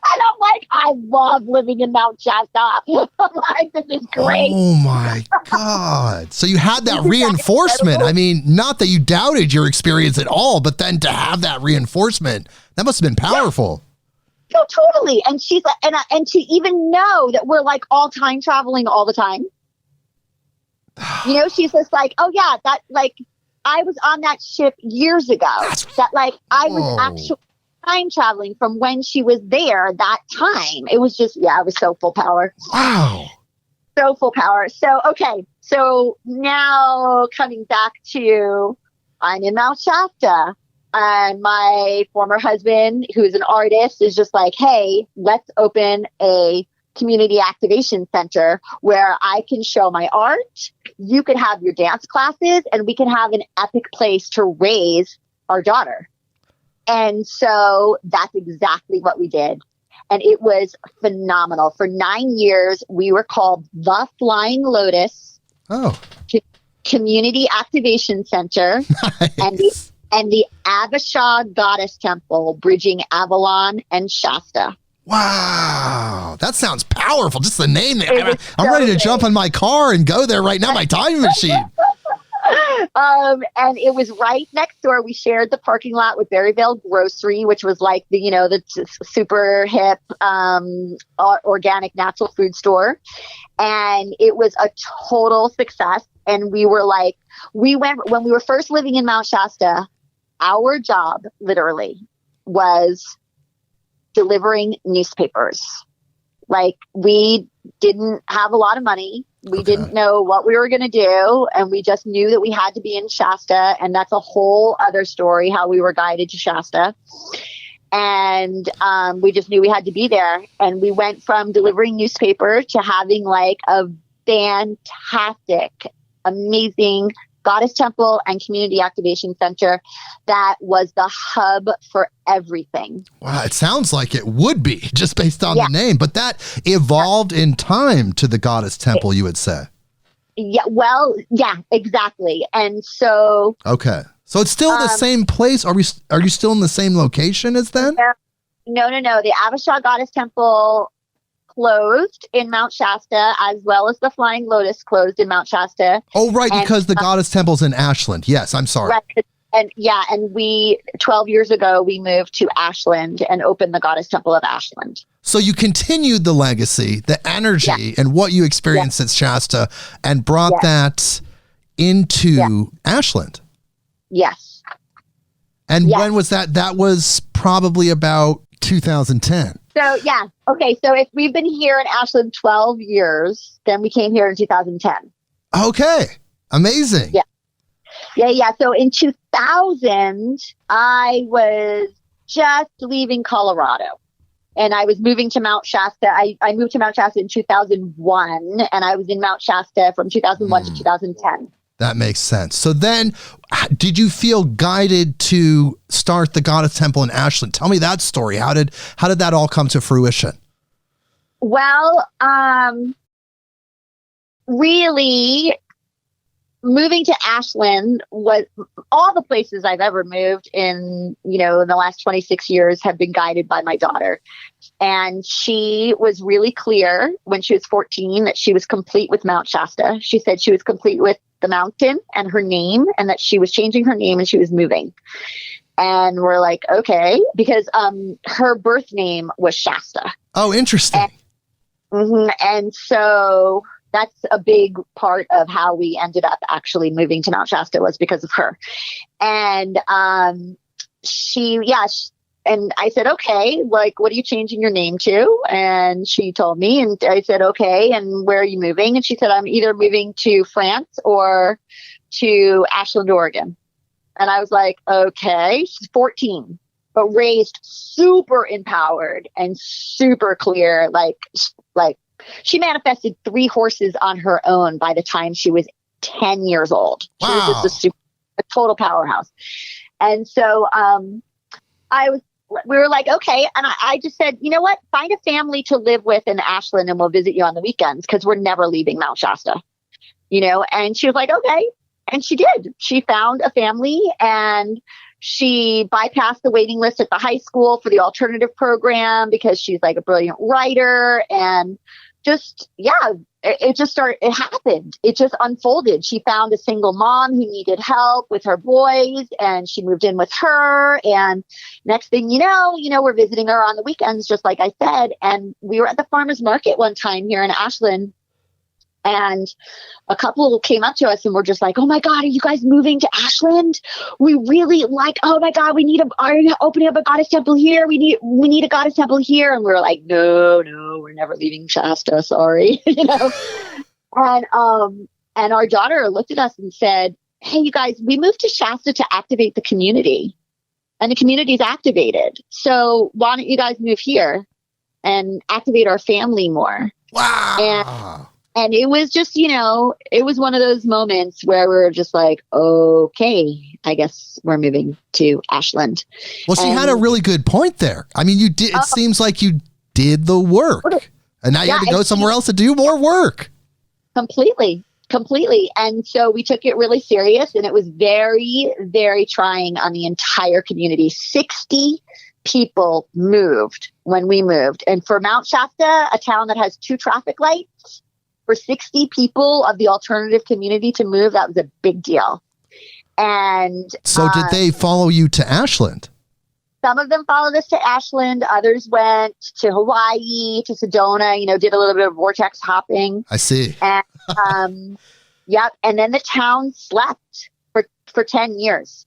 And I'm like, I love living in Mount Shasta. I'm like, this is great. Oh my God. So you had that reinforcement. I mean, not that you doubted your experience at all, but then to have that reinforcement, that must have been powerful. Yeah. No, totally. And she's like, and to even know that we're like all time traveling all the time. You know, she's just like, "Oh yeah, that, like, I was on that ship years ago. I was actually time traveling from when she was there that time." It was just, it was so full power. Wow. So full power. So, okay. So now coming back to, I'm in Mount Shasta, and my former husband, who's an artist, is just like, hey, let's open a community activation center where I can show my art. You can have your dance classes, and we can have an epic place to raise our daughter. And so that's exactly what we did. And it was phenomenal. For 9 years, we were called the Flying Lotus Community Activation Center. Nice. and the Avishag Goddess Temple, bridging Avalon and Shasta. Wow. That sounds powerful. Just the name. I'm so ready to big. jump in my car and go there right now. My time machine. And it was right next door. We shared the parking lot with Berryville Grocery, which was like the super hip, organic natural food store. And it was a total success. And we were like, when we were first living in Mount Shasta, our job literally was delivering newspapers. Like, we didn't have a lot of money. We didn't know what we were going to do. And we just knew that we had to be in Shasta. And that's a whole other story, how we were guided to Shasta. And we just knew we had to be there. And we went from delivering newspaper to having like a fantastic, amazing Goddess Temple and Community Activation Center that was the hub for everything. Wow, it sounds like it would be just based on the name, but that evolved in time to the Goddess Temple, you would say. Yeah, well, yeah, exactly. And so... Okay. So it's still the same place? Are you still in the same location as then? No. The Avishag Goddess Temple closed in Mount Shasta, as well as the Flying Lotus closed in Mount Shasta. Oh, right, because the Goddess Temple's in Ashland. Yes, I'm sorry. Right. And 12 years ago, we moved to Ashland and opened the Goddess Temple of Ashland. So you continued the legacy, the energy, and what you experienced at Shasta and brought that into Ashland. Yes. And when was that? That was probably about 2010. So, okay. So if we've been here in Ashland 12 years, then we came here in 2010. Okay. Amazing. Yeah. So in 2000, I was just leaving Colorado and I was moving to Mount Shasta. I moved to Mount Shasta in 2001 and I was in Mount Shasta from 2001 to 2010. That makes sense. So then did you feel guided to start the Goddess Temple in Ashland? Tell me that story. How did that all come to fruition? Well, really moving to Ashland was all the places I've ever moved in the last 26 years have been guided by my daughter. And she was really clear when she was 14 that she was complete with Mount Shasta. She said she was complete with the mountain and her name, and that she was changing her name and she was moving. And we're like, okay, because her birth name was Shasta. Oh, interesting. And so that's a big part of how we ended up actually moving to Mount Shasta, was because of her. And and I said, okay, like, what are you changing your name to? And she told me, and I said, okay, and where are you moving? And she said, I'm either moving to France or to Ashland, Oregon. And I was like, okay. She's 14, but raised super empowered and super clear. Like she manifested 3 horses on her own by the time she was 10 years old. She was just a total powerhouse. And so we were like, okay. And I just said, you know what? Find a family to live with in Ashland and we'll visit you on the weekends, because we're never leaving Mount Shasta, And she was like, okay. And she did. She found a family and she bypassed the waiting list at the high school for the alternative program because she's like a brilliant writer. And just, it happened. It just unfolded. She found a single mom who needed help with her boys and she moved in with her. And next thing you know, we're visiting her on the weekends, just like I said. And we were at the farmer's market one time here in Ashland. And a couple came up to us and were just like, oh my God, are you guys moving to Ashland? We really oh my God, are you opening up a Goddess Temple here? We need a Goddess Temple here. And we were like, no, we're never leaving Shasta. Sorry. And our daughter looked at us and said, "Hey, you guys, we moved to Shasta to activate the community, and the community is activated. So why don't you guys move here and activate our family more?" Wow. And it was just, it was one of those moments where we were just like, okay, I guess we're moving to Ashland. Well, she had a really good point there. I mean, you did. It seems like you did the work, and now you have to go somewhere else to do more work. Completely. And so we took it really serious, and it was very, very trying on the entire community. 60 people moved when we moved. And for Mount Shasta, a town that has 2 traffic lights, for 60 people of the alternative community to move, that was a big deal. And so did they follow you to Ashland? Some of them followed us to Ashland. Others went to Hawaii, to Sedona, did a little bit of vortex hopping. I see. And yep. And then the town slept for 10 years.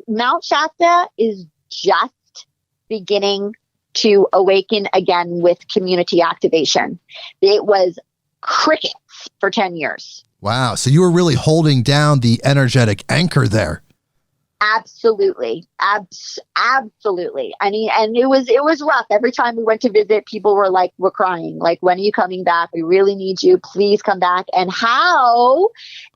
Mount Shasta is just beginning to awaken again with community activation. It was crickets for 10 years. Wow. So you were really holding down the energetic anchor there. Absolutely. Absolutely. I mean, and it was rough. Every time we went to visit, people were crying. Like, when are you coming back? We really need you. Please come back. And how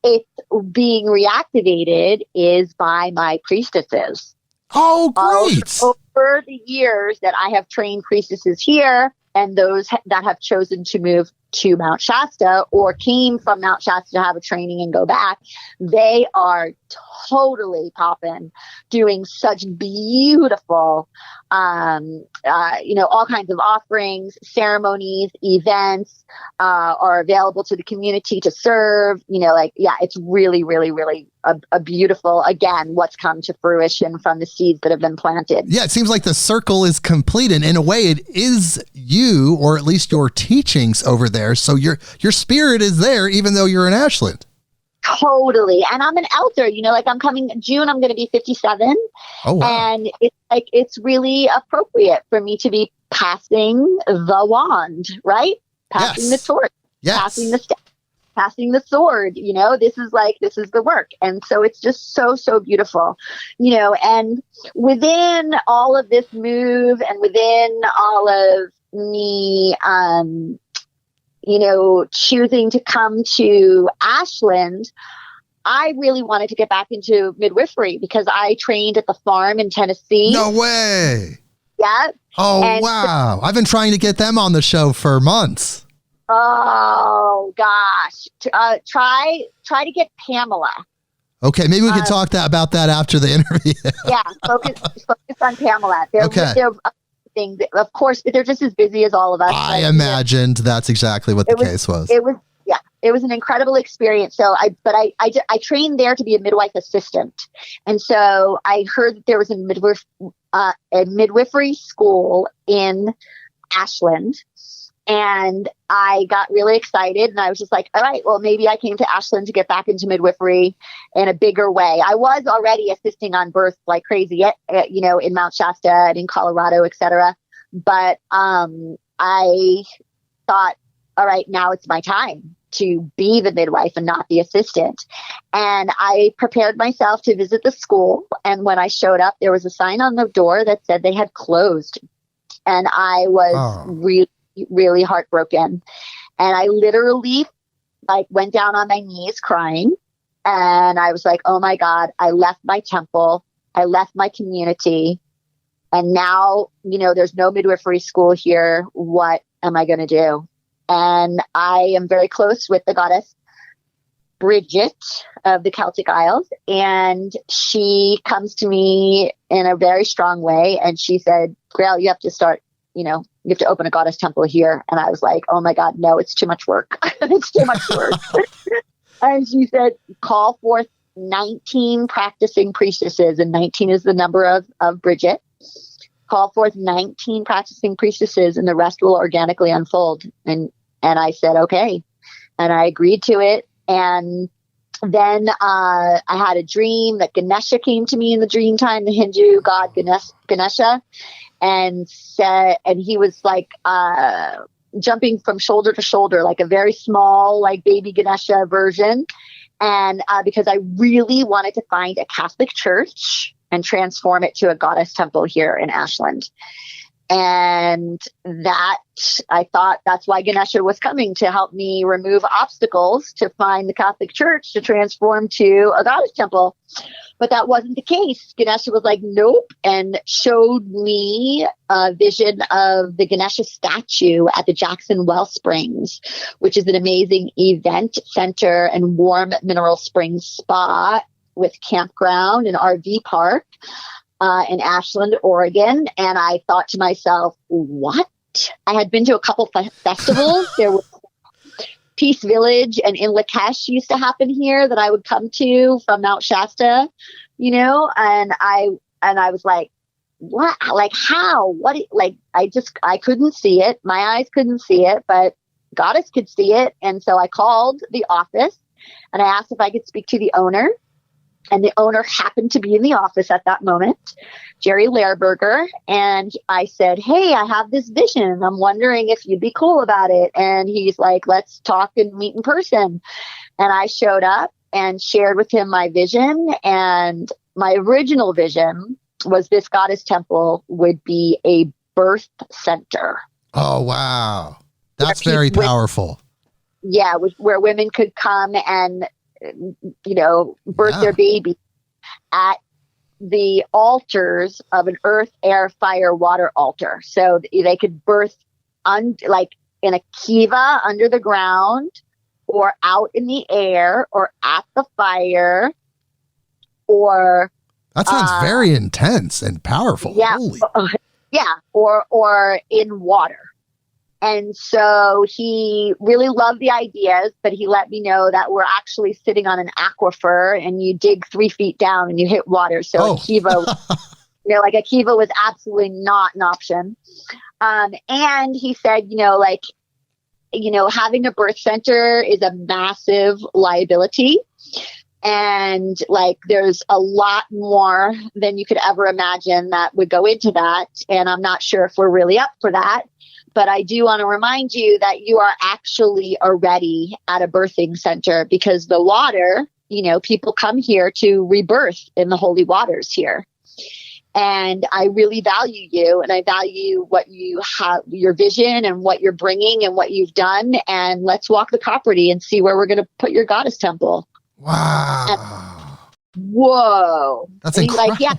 it's being reactivated is by my priestesses. Oh, great. Over the years that I have trained priestesses here, and those that have chosen to move to Mount Shasta or came from Mount Shasta to have a training and go back, they are totally popping, doing such beautiful, all kinds of offerings, ceremonies, events, are available to the community to serve. It's really, really, really a beautiful, again, what's come to fruition from the seeds that have been planted. Yeah, it seems like the circle is complete, and in a way it is you, or at least your teachings over there. So your spirit is there, even though you're in Ashland. Totally. And I'm an elder, I'm coming June, I'm going to be 57. Oh, wow. And it's really appropriate for me to be passing the wand, right? Passing the torch, passing the staff, passing the sword, this is the work. And so it's just so, so beautiful, and within all of this move and within all of me, choosing to come to Ashland, I really wanted to get back into midwifery because I trained at the farm in Tennessee. No way. Yeah. Oh, wow. I've been trying to get them on the show for months. Oh, gosh. Try to get Pamela. Okay, maybe we can talk about that after the interview. Yeah, focus on Pamela. They're things, of course, but they're just as busy as all of us. I imagined that's exactly what the case was. It was an incredible experience. So I trained there to be a midwife assistant. And so I heard that there was a midwifery school in Ashland. And I got really excited, and I was just like, all right, well, maybe I came to Ashland to get back into midwifery in a bigger way. I was already assisting on births like crazy, in Mount Shasta and in Colorado, et cetera. But I thought, all right, now it's my time to be the midwife and not the assistant. And I prepared myself to visit the school. And when I showed up, there was a sign on the door that said they had closed. And I was really heartbroken. And I literally went down on my knees crying. And I was like, oh my God, I left my temple. I left my community. And now, there's no midwifery school here. What am I going to do? And I am very close with the goddess Bridget of the Celtic Isles. And she comes to me in a very strong way. And she said, Graell, you have to start, you have to open a goddess temple here. And I was like, oh my God, no, it's too much work. It's too much work. And she said, call forth 19 practicing priestesses. And 19 is the number of Bridget. Call forth 19 practicing priestesses, and the rest will organically unfold. And I said, okay. And I agreed to it. And then I had a dream that Ganesha came to me in the dream time, the Hindu god Ganesha, and he was like, jumping from shoulder to shoulder, like a very small, like baby Ganesha version. And because I really wanted to find a Catholic church and transform it to a goddess temple here in Ashland. And that, I thought that's why Ganesha was coming, to help me remove obstacles to find the Catholic church to transform to a goddess temple. But that wasn't the case. Ganesha was like, nope, and showed me a vision of the Ganesha statue at the Jackson Wellsprings, which is an amazing event center and warm mineral springs spa with campground and RV park in Ashland, Oregon. And I thought to myself, what? I had been to a couple festivals. There was Peace Village and In Lakesh used to happen here that I would come to from Mount Shasta, and I was like, what? Like, how? What? Like, I couldn't see it. My eyes couldn't see it, but Goddess could see it. And so I called the office and I asked if I could speak to the owner. And the owner happened to be in the office at that moment, Jerry Lehrberger. And I said, hey, I have this vision. I'm wondering if you'd be cool about it. And he's like, let's talk and meet in person. And I showed up and shared with him my vision. And my original vision was this goddess temple would be a birth center. Oh, wow. That's very powerful. Where women could come and birth their baby at the altars of an earth, air, fire, water altar. So they could birth like in a kiva under the ground, or out in the air, or at the fire, or that sounds very intense and powerful. Yeah, or in water. And so he really loved the ideas, but he let me know that we're actually sitting on an aquifer and you dig 3 feet down and you hit water. So a kiva, like a kiva was absolutely not an option. And he said, having a birth center is a massive liability. And like, there's a lot more than you could ever imagine that would go into that. And I'm not sure if we're really up for that. But I do want to remind you that you are actually already at a birthing center, because the water, people come here to rebirth in the holy waters here. And I really value you, and I value what you have, your vision and what you're bringing and what you've done. And let's walk the property and see where we're going to put your goddess temple. Wow. Whoa. That's incredible. Like,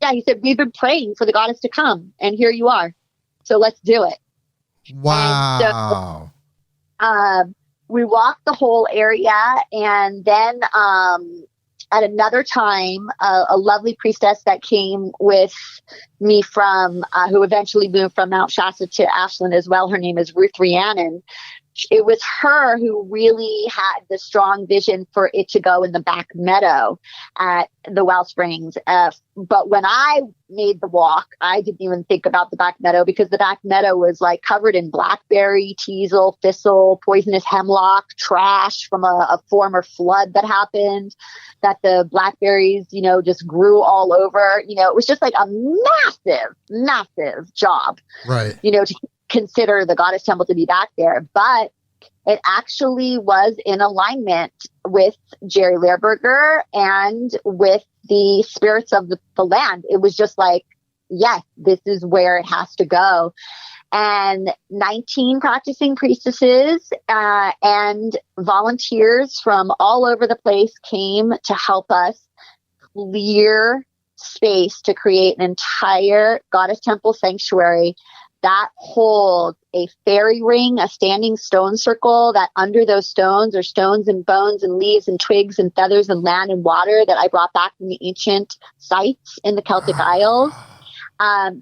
yeah. He said, we've been praying for the goddess to come, and here you are. So let's do it. Wow. So, we walked the whole area, and then at another time, a lovely priestess that came with me from, who eventually moved from Mount Shasta to Ashland as well. Her name is Ruth Rhiannon. It was her who really had the strong vision for it to go in the back meadow at the Wellsprings. But when I made the walk, I didn't even think about the back meadow, because the back meadow was like covered in blackberry, teasel, thistle, poisonous hemlock, trash from a former flood that happened, that the blackberries, just grew all over. It was just like a massive job, right? To consider the goddess temple to be back there. But it actually was in alignment with Jerry Lehrberger and with the spirits of the land. It was just like, yes, this is where it has to go. And 19 practicing priestesses and volunteers from all over the place came to help us clear space to create an entire goddess temple sanctuary that holds a fairy ring, a standing stone circle, that under those stones are stones and bones and leaves and twigs and feathers and land and water that I brought back from the ancient sites in the Celtic Isles.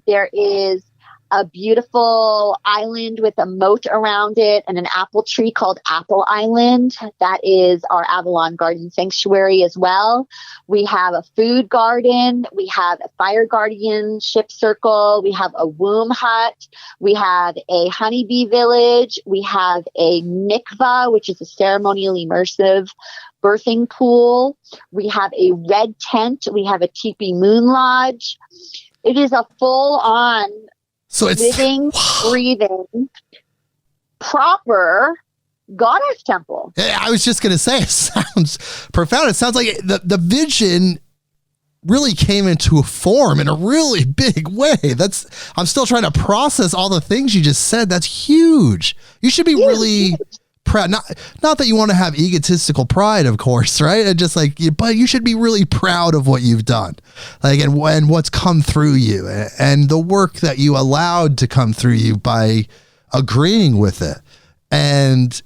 There is a beautiful island with a moat around it and an apple tree called Apple Island. That is our Avalon Garden Sanctuary as well. We have a food garden. We have a fire guardianship circle. We have a womb hut. We have a honeybee village. We have a mikvah, which is a ceremonial immersive birthing pool. We have a red tent. We have a teepee moon lodge. It is a full-on living, breathing proper goddess temple. I was just going to say, it sounds profound. It sounds like the vision really came into a form in a really big way. I'm still trying to process all the things you just said. That's huge. You should be really proud. Not that you want to have egotistical pride, of course, right? And just like, but you should be really proud of what you've done, like, and what's come through you, and the work that you allowed to come through you by agreeing with it, and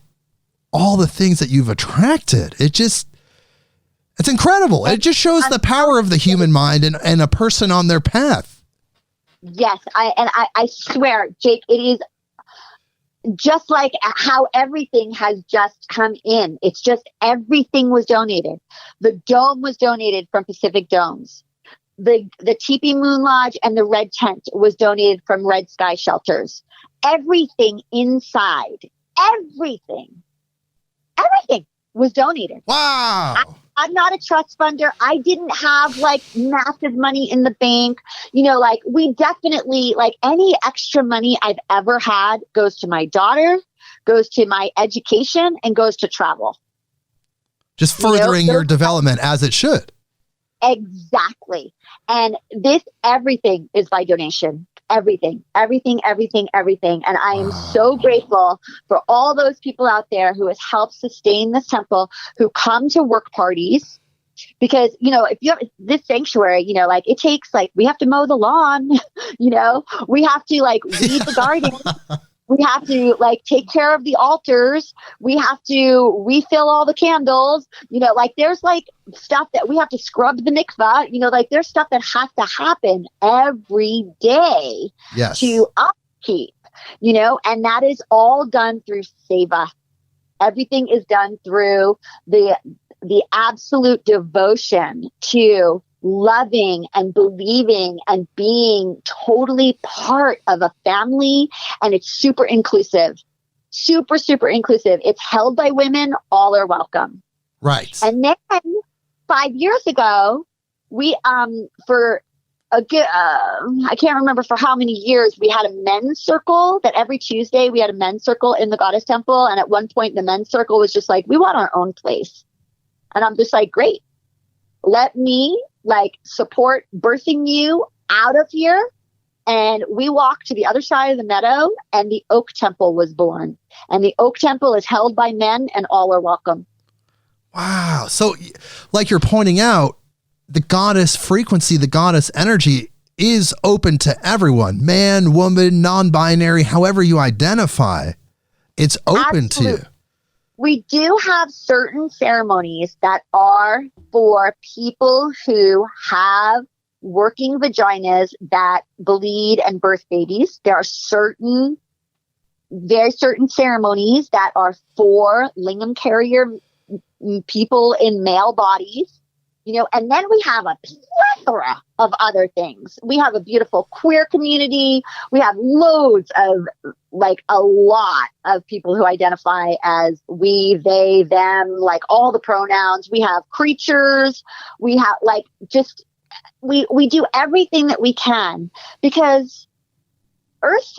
all the things that you've attracted. It's incredible. It just shows the power of the human mind and a person on their path. Yes. I swear, Jake, it is just like how everything has just come in. It's just everything was donated. The dome was donated from Pacific Domes. The Teepee Moon Lodge and the Red Tent was donated from Red Sky Shelters. Everything inside, everything was donated. Wow. I'm not a trust funder. I didn't have like massive money in the bank. Like we definitely, like any extra money I've ever had goes to my daughter, goes to my education, and goes to travel. Just furthering your development as it should. Exactly. And everything is by donation. Everything. And I am so grateful for all those people out there who has helped sustain this temple, who come to work parties. Because, if you have this sanctuary, like it takes, like, we have to mow the lawn, we have to like weed the garden. We have to like take care of the altars. We have to refill all the candles. Like there's like stuff that we have to scrub the mikvah. Like there's stuff that has to happen every day to upkeep, and that is all done through seva. Everything is done through the absolute devotion to loving and believing and being totally part of a family. And it's super inclusive, super inclusive. It's held by women. All are welcome. Right. And then 5 years ago, we, for a good, I can't remember for how many years, we had a men's circle that every Tuesday we had a men's circle in the Goddess Temple. And at one point the men's circle was just like, we want our own place. And I'm just like, great. Let me like support birthing you out of here. And we walked to the other side of the meadow and the Oak Temple was born. And the Oak Temple is held by men and all are welcome. Wow. So like you're pointing out, the goddess frequency, the goddess energy is open to everyone, man, woman, non-binary, however you identify, it's open to you. We do have certain ceremonies that are for people who have working vaginas that bleed and birth babies. There are very certain ceremonies that are for lingam carrier people in male bodies, and then we have a plethora of other things. We have a beautiful queer community. We have loads of, like, a lot of people who identify as we, they, them, like all the pronouns. We have creatures. We have like just, we do everything that we can because Earth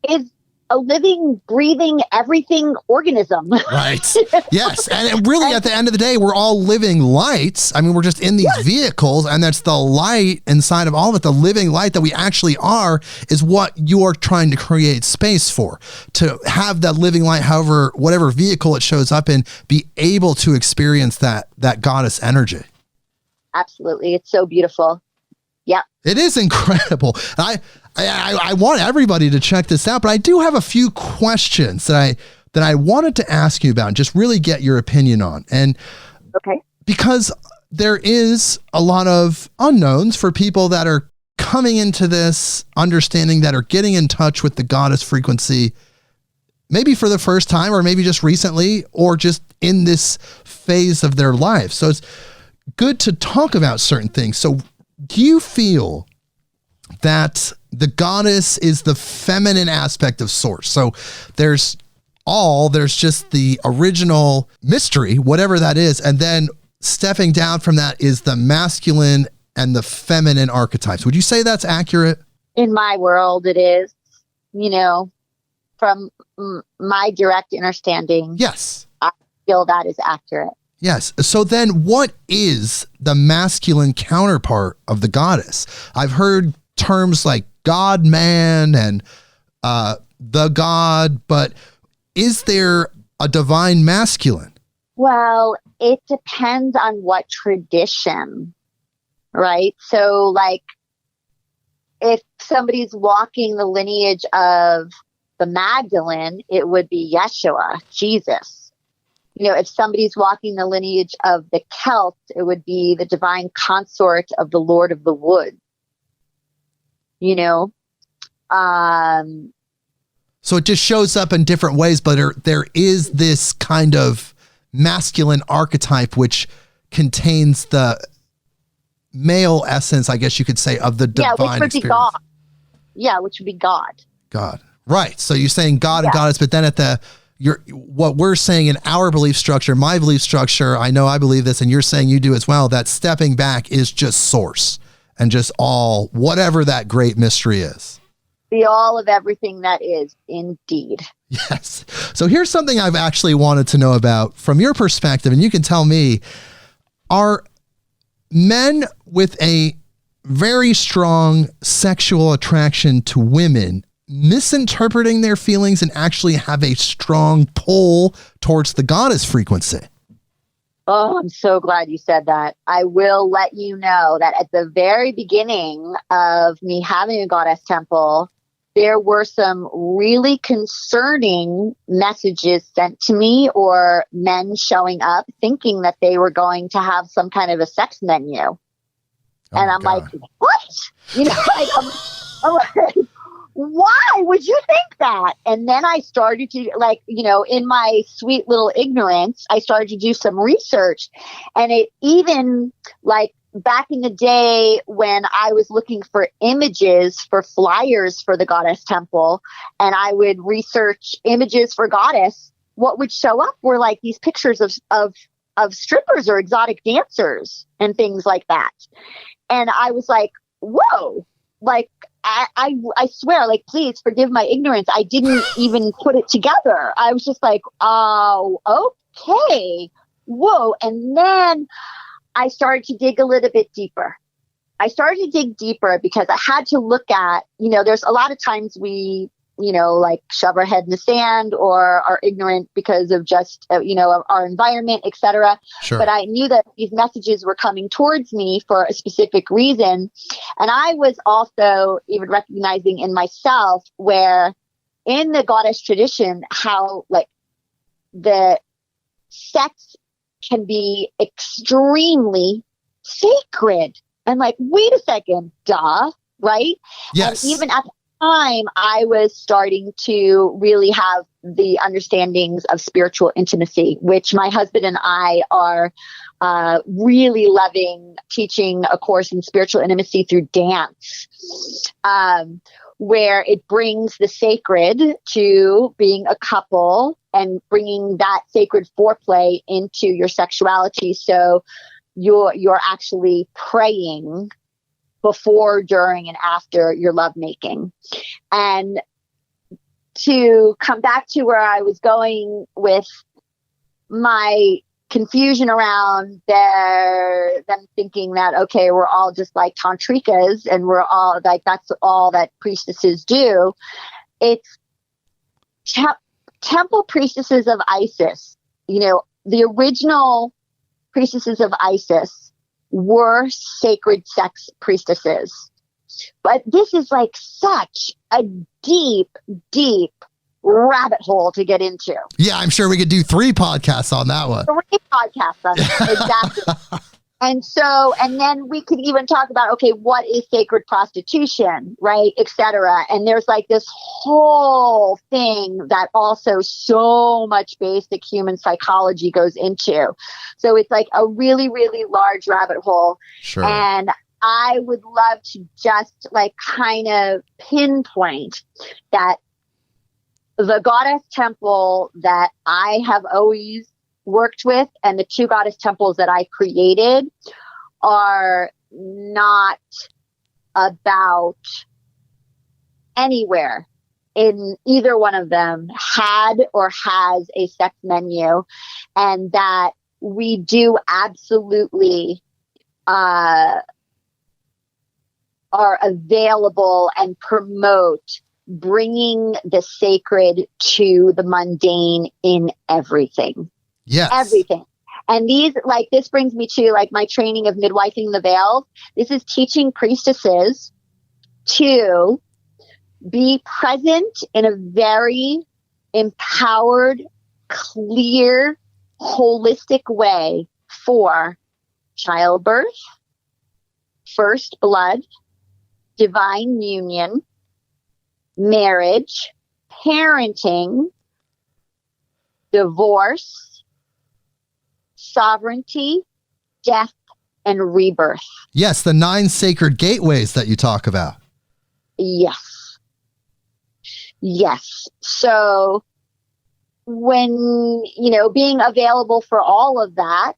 is a living, breathing, everything organism. Right. Yes. And really at the end of the day, we're all living lights. I mean, we're just in these vehicles, and that's the light inside of all of it. The living light that we actually are is what you're trying to create space for, to have that living light, however, whatever vehicle it shows up in, be able to experience that goddess energy. Absolutely. It's so beautiful. Yeah. It is incredible. I want everybody to check this out, but I do have a few questions that I wanted to ask you about and just really get your opinion on. And because there is a lot of unknowns for people that are coming into this understanding, that are getting in touch with the goddess frequency, maybe for the first time, or maybe just recently, or just in this phase of their life. So it's good to talk about certain things. So do you feel that the goddess is the feminine aspect of source? So there's just the original mystery, whatever that is. And then stepping down from that is the masculine and the feminine archetypes. Would you say that's accurate? In my world, it is, from my direct understanding, Yes. I feel that is accurate. Yes. So then what is the masculine counterpart of the goddess? I've heard terms like God man and the god, but is there a divine masculine? Well, it depends on what tradition, right? So like if somebody's walking the lineage of the Magdalene, it would be Yeshua, Jesus. You know, if somebody's walking the lineage of the Celts, it would be the divine consort of the Lord of the Wood. You know? So it just shows up in different ways, but there is this kind of masculine archetype which contains the male essence, I guess you could say, of the divine which would be God. Yeah, which would be God. God. Right. So you're saying God and Yeah. goddess, but then what we're saying in our belief structure, my belief structure, I know I believe this, and you're saying you do as well, that stepping back is just source and just all, whatever that great mystery is. The all of everything that is, indeed. Yes. So here's something I've actually wanted to know about from your perspective, and you can tell me, are men with a very strong sexual attraction to women misinterpreting their feelings and actually have a strong pull towards the goddess frequency? Oh, I'm so glad you said that. I will let you know that at the very beginning of me having a goddess temple, there were some really concerning messages sent to me, or men showing up thinking that they were going to have some kind of a sex menu. And I'm God. like, what? You know, like, I'm like, why would you think that? And then I started to, like, you know, in my sweet little ignorance, I started to do some research. And it even, like, back in the day when I was looking for images for flyers for the Goddess Temple, and I would research images for goddess, what would show up were like these pictures of strippers or exotic dancers and things like that. And I was like, whoa, like, I swear, like, please forgive my ignorance. I didn't even put it together. I was just like, oh, okay, whoa. And then I started to dig a little bit deeper. I started to dig deeper because I had to look at, you know, there's a lot of times we, you know, like shove our head in the sand or are ignorant because of just, you know, our environment, etc. Sure. But I knew that these messages were coming towards me for a specific reason. And I was also even recognizing in myself where in the goddess tradition, how like the sex can be extremely sacred. And like, wait a second, duh, right? Yes. And even at the time, I was starting to really have the understandings of spiritual intimacy, which my husband and I are really loving teaching a course in spiritual intimacy through dance, where it brings the sacred to being a couple and bringing that sacred foreplay into your sexuality. So you're actually praying before, during, and after your lovemaking. And to come back to where I was going with my confusion around them thinking that, okay, we're all just like tantrikas and we're all like, that's all that priestesses do. It's temple priestesses of Isis. You know, the original priestesses of Isis were sacred sex priestesses. But this is like such a deep, deep rabbit hole to get into. Yeah, I'm sure we could do 3 podcasts on that one. 3 podcasts on it, exactly. And then we could even talk about, okay, what is sacred prostitution, right, etc. And there's like this whole thing that also so much basic human psychology goes into. So it's like a really, really large rabbit hole. Sure. And I would love to just like kind of pinpoint that the goddess temple that I have always worked with and the 2 goddess temples that I created are not about anywhere in either one of them had or has a sex menu, and that we do absolutely are available and promote bringing the sacred to the mundane in everything. Yes. Everything. And this brings me to like my training of midwifing the veil. This is teaching priestesses to be present in a very empowered, clear, holistic way for childbirth, first blood, divine union, marriage, parenting, divorce, sovereignty, death, and rebirth. Yes, the 9 sacred gateways that you talk about. Yes. Yes. So when, being available for all of that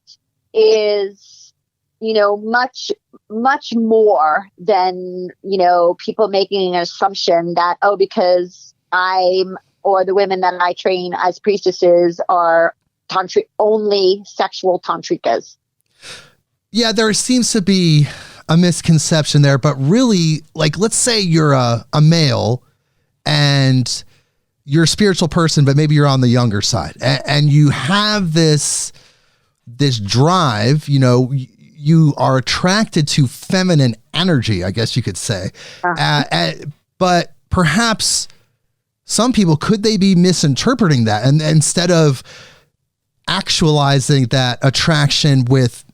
is, much, much more than, people making an assumption that, because or the women that I train as priestesses are only sexual tantrikas. Yeah, there seems to be a misconception there, but really, like, let's say you're a male and you're a spiritual person, but maybe you're on the younger side, and you have this drive, you are attracted to feminine energy, I guess you could say. But perhaps some people, could they be misinterpreting that? And instead of actualizing that attraction with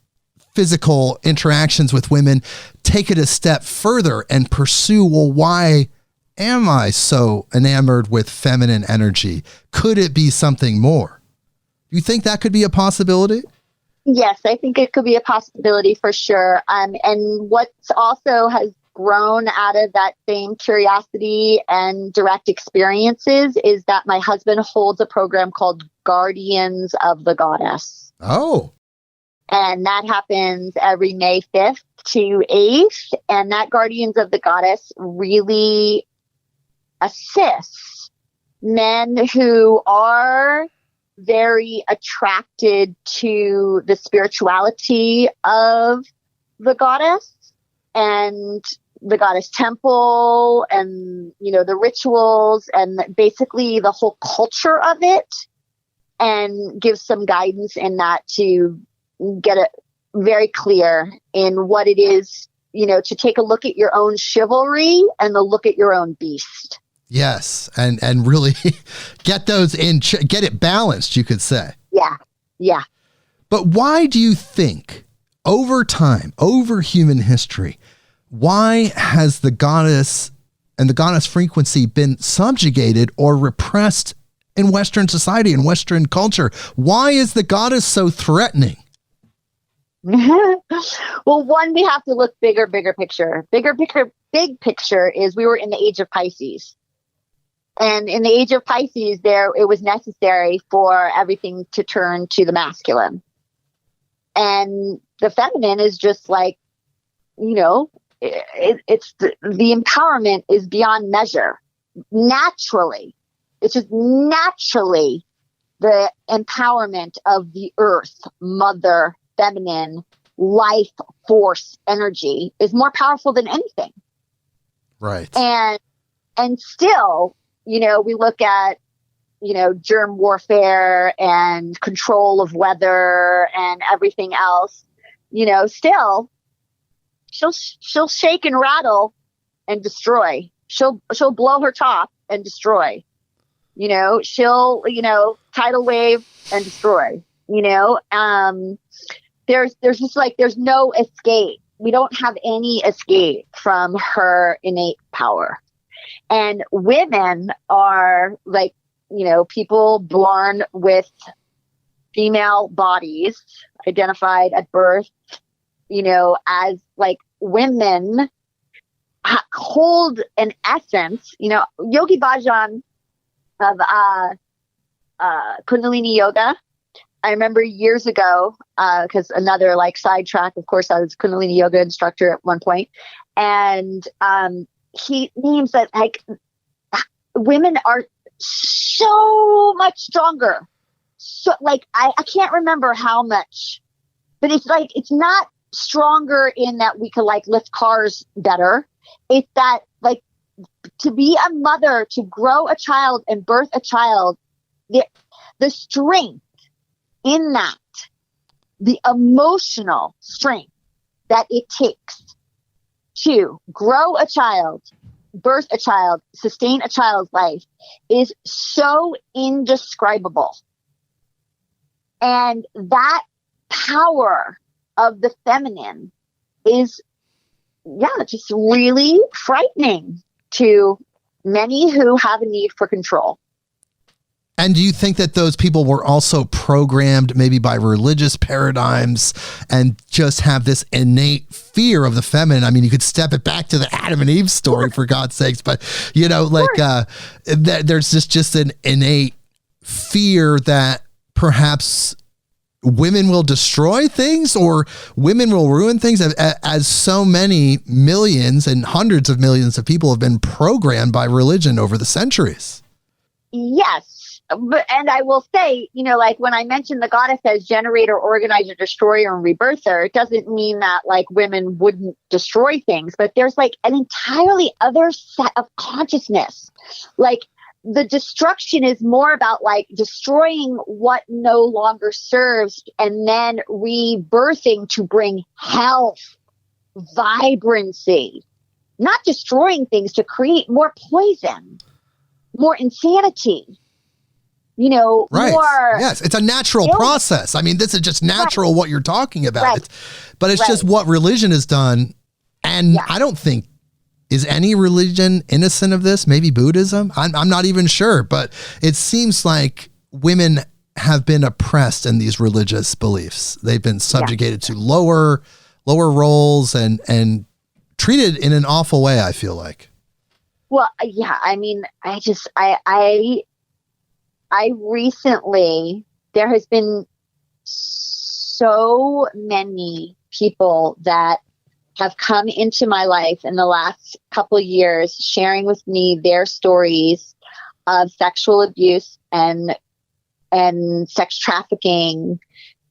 physical interactions with women, take it a step further and pursue, well, why am I so enamored with feminine energy? Could it be something more? Do you think that could be a possibility? Yes, I think it could be a possibility for sure. And what also has grown out of that same curiosity and direct experiences is that my husband holds a program called Guardians of the Goddess. Oh. And that happens every May 5th to 8th. And that Guardians of the Goddess really assists men who are very attracted to the spirituality of the goddess and the Goddess Temple and, the rituals and basically the whole culture of it, and give some guidance in that to get it very clear in what it is, to take a look at your own chivalry and the look at your own beast. Yes. And really get those get it balanced, you could say. Yeah. Yeah. But why do you think over time, over human history, why has the goddess and the goddess frequency been subjugated or repressed in Western society and Western culture? Why is the goddess so threatening? Well, one, we have to look big picture. Big picture is we were in the age of Pisces. And in the age of Pisces, it was necessary for everything to turn to the masculine. And the feminine is just like, it's the empowerment is beyond measure. Naturally, it's just naturally the empowerment of the earth, mother, feminine, life force energy is more powerful than anything. Right. And still, we look at, germ warfare and control of weather and everything else, still she'll shake and rattle and destroy. She'll blow her top and destroy. She'll, tidal wave and destroy. There's just there's no escape. We don't have any escape from her innate power. And women are people born with female bodies, identified at birth, as women hold an essence, Yogi Bhajan of Kundalini Yoga. I remember years ago, because another sidetrack, of course, I was a Kundalini Yoga instructor at one point. And he names that women are so much stronger. So like, I can't remember how much, but it's like, it's not stronger in that we could like lift cars better. It's that like to be a mother, to grow a child and birth a child, the strength in that, the emotional strength that it takes to grow a child, birth a child, sustain a child's life is so indescribable. And that power of the feminine is, just really frightening to many who have a need for control. And do you think that those people were also programmed maybe by religious paradigms and just have this innate fear of the feminine? I mean, you could step it back to the Adam and Eve story, for God's sakes, but there's just an innate fear that perhaps women will destroy things or women will ruin things, as so many millions and hundreds of millions of people have been programmed by religion over the centuries. Yes. And I will say, like when I mentioned the goddess as generator, organizer, destroyer, and rebirther, it doesn't mean that like women wouldn't destroy things, but there's like an entirely other set of consciousness. Like the destruction is more about like destroying what no longer serves and then rebirthing to bring health, vibrancy, not destroying things to create more poison, more insanity. Right. More. Yes, it's a natural process. I mean, this is just natural what you're talking about. Right. But it's just what religion has done. And I don't think, is any religion innocent of this? Maybe Buddhism? I'm not even sure. But it seems like women have been oppressed in these religious beliefs. They've been subjugated to lower roles and treated in an awful way, I feel like. Well, I mean, I recently, there has been so many people that have come into my life in the last couple of years, sharing with me their stories of sexual abuse and sex trafficking,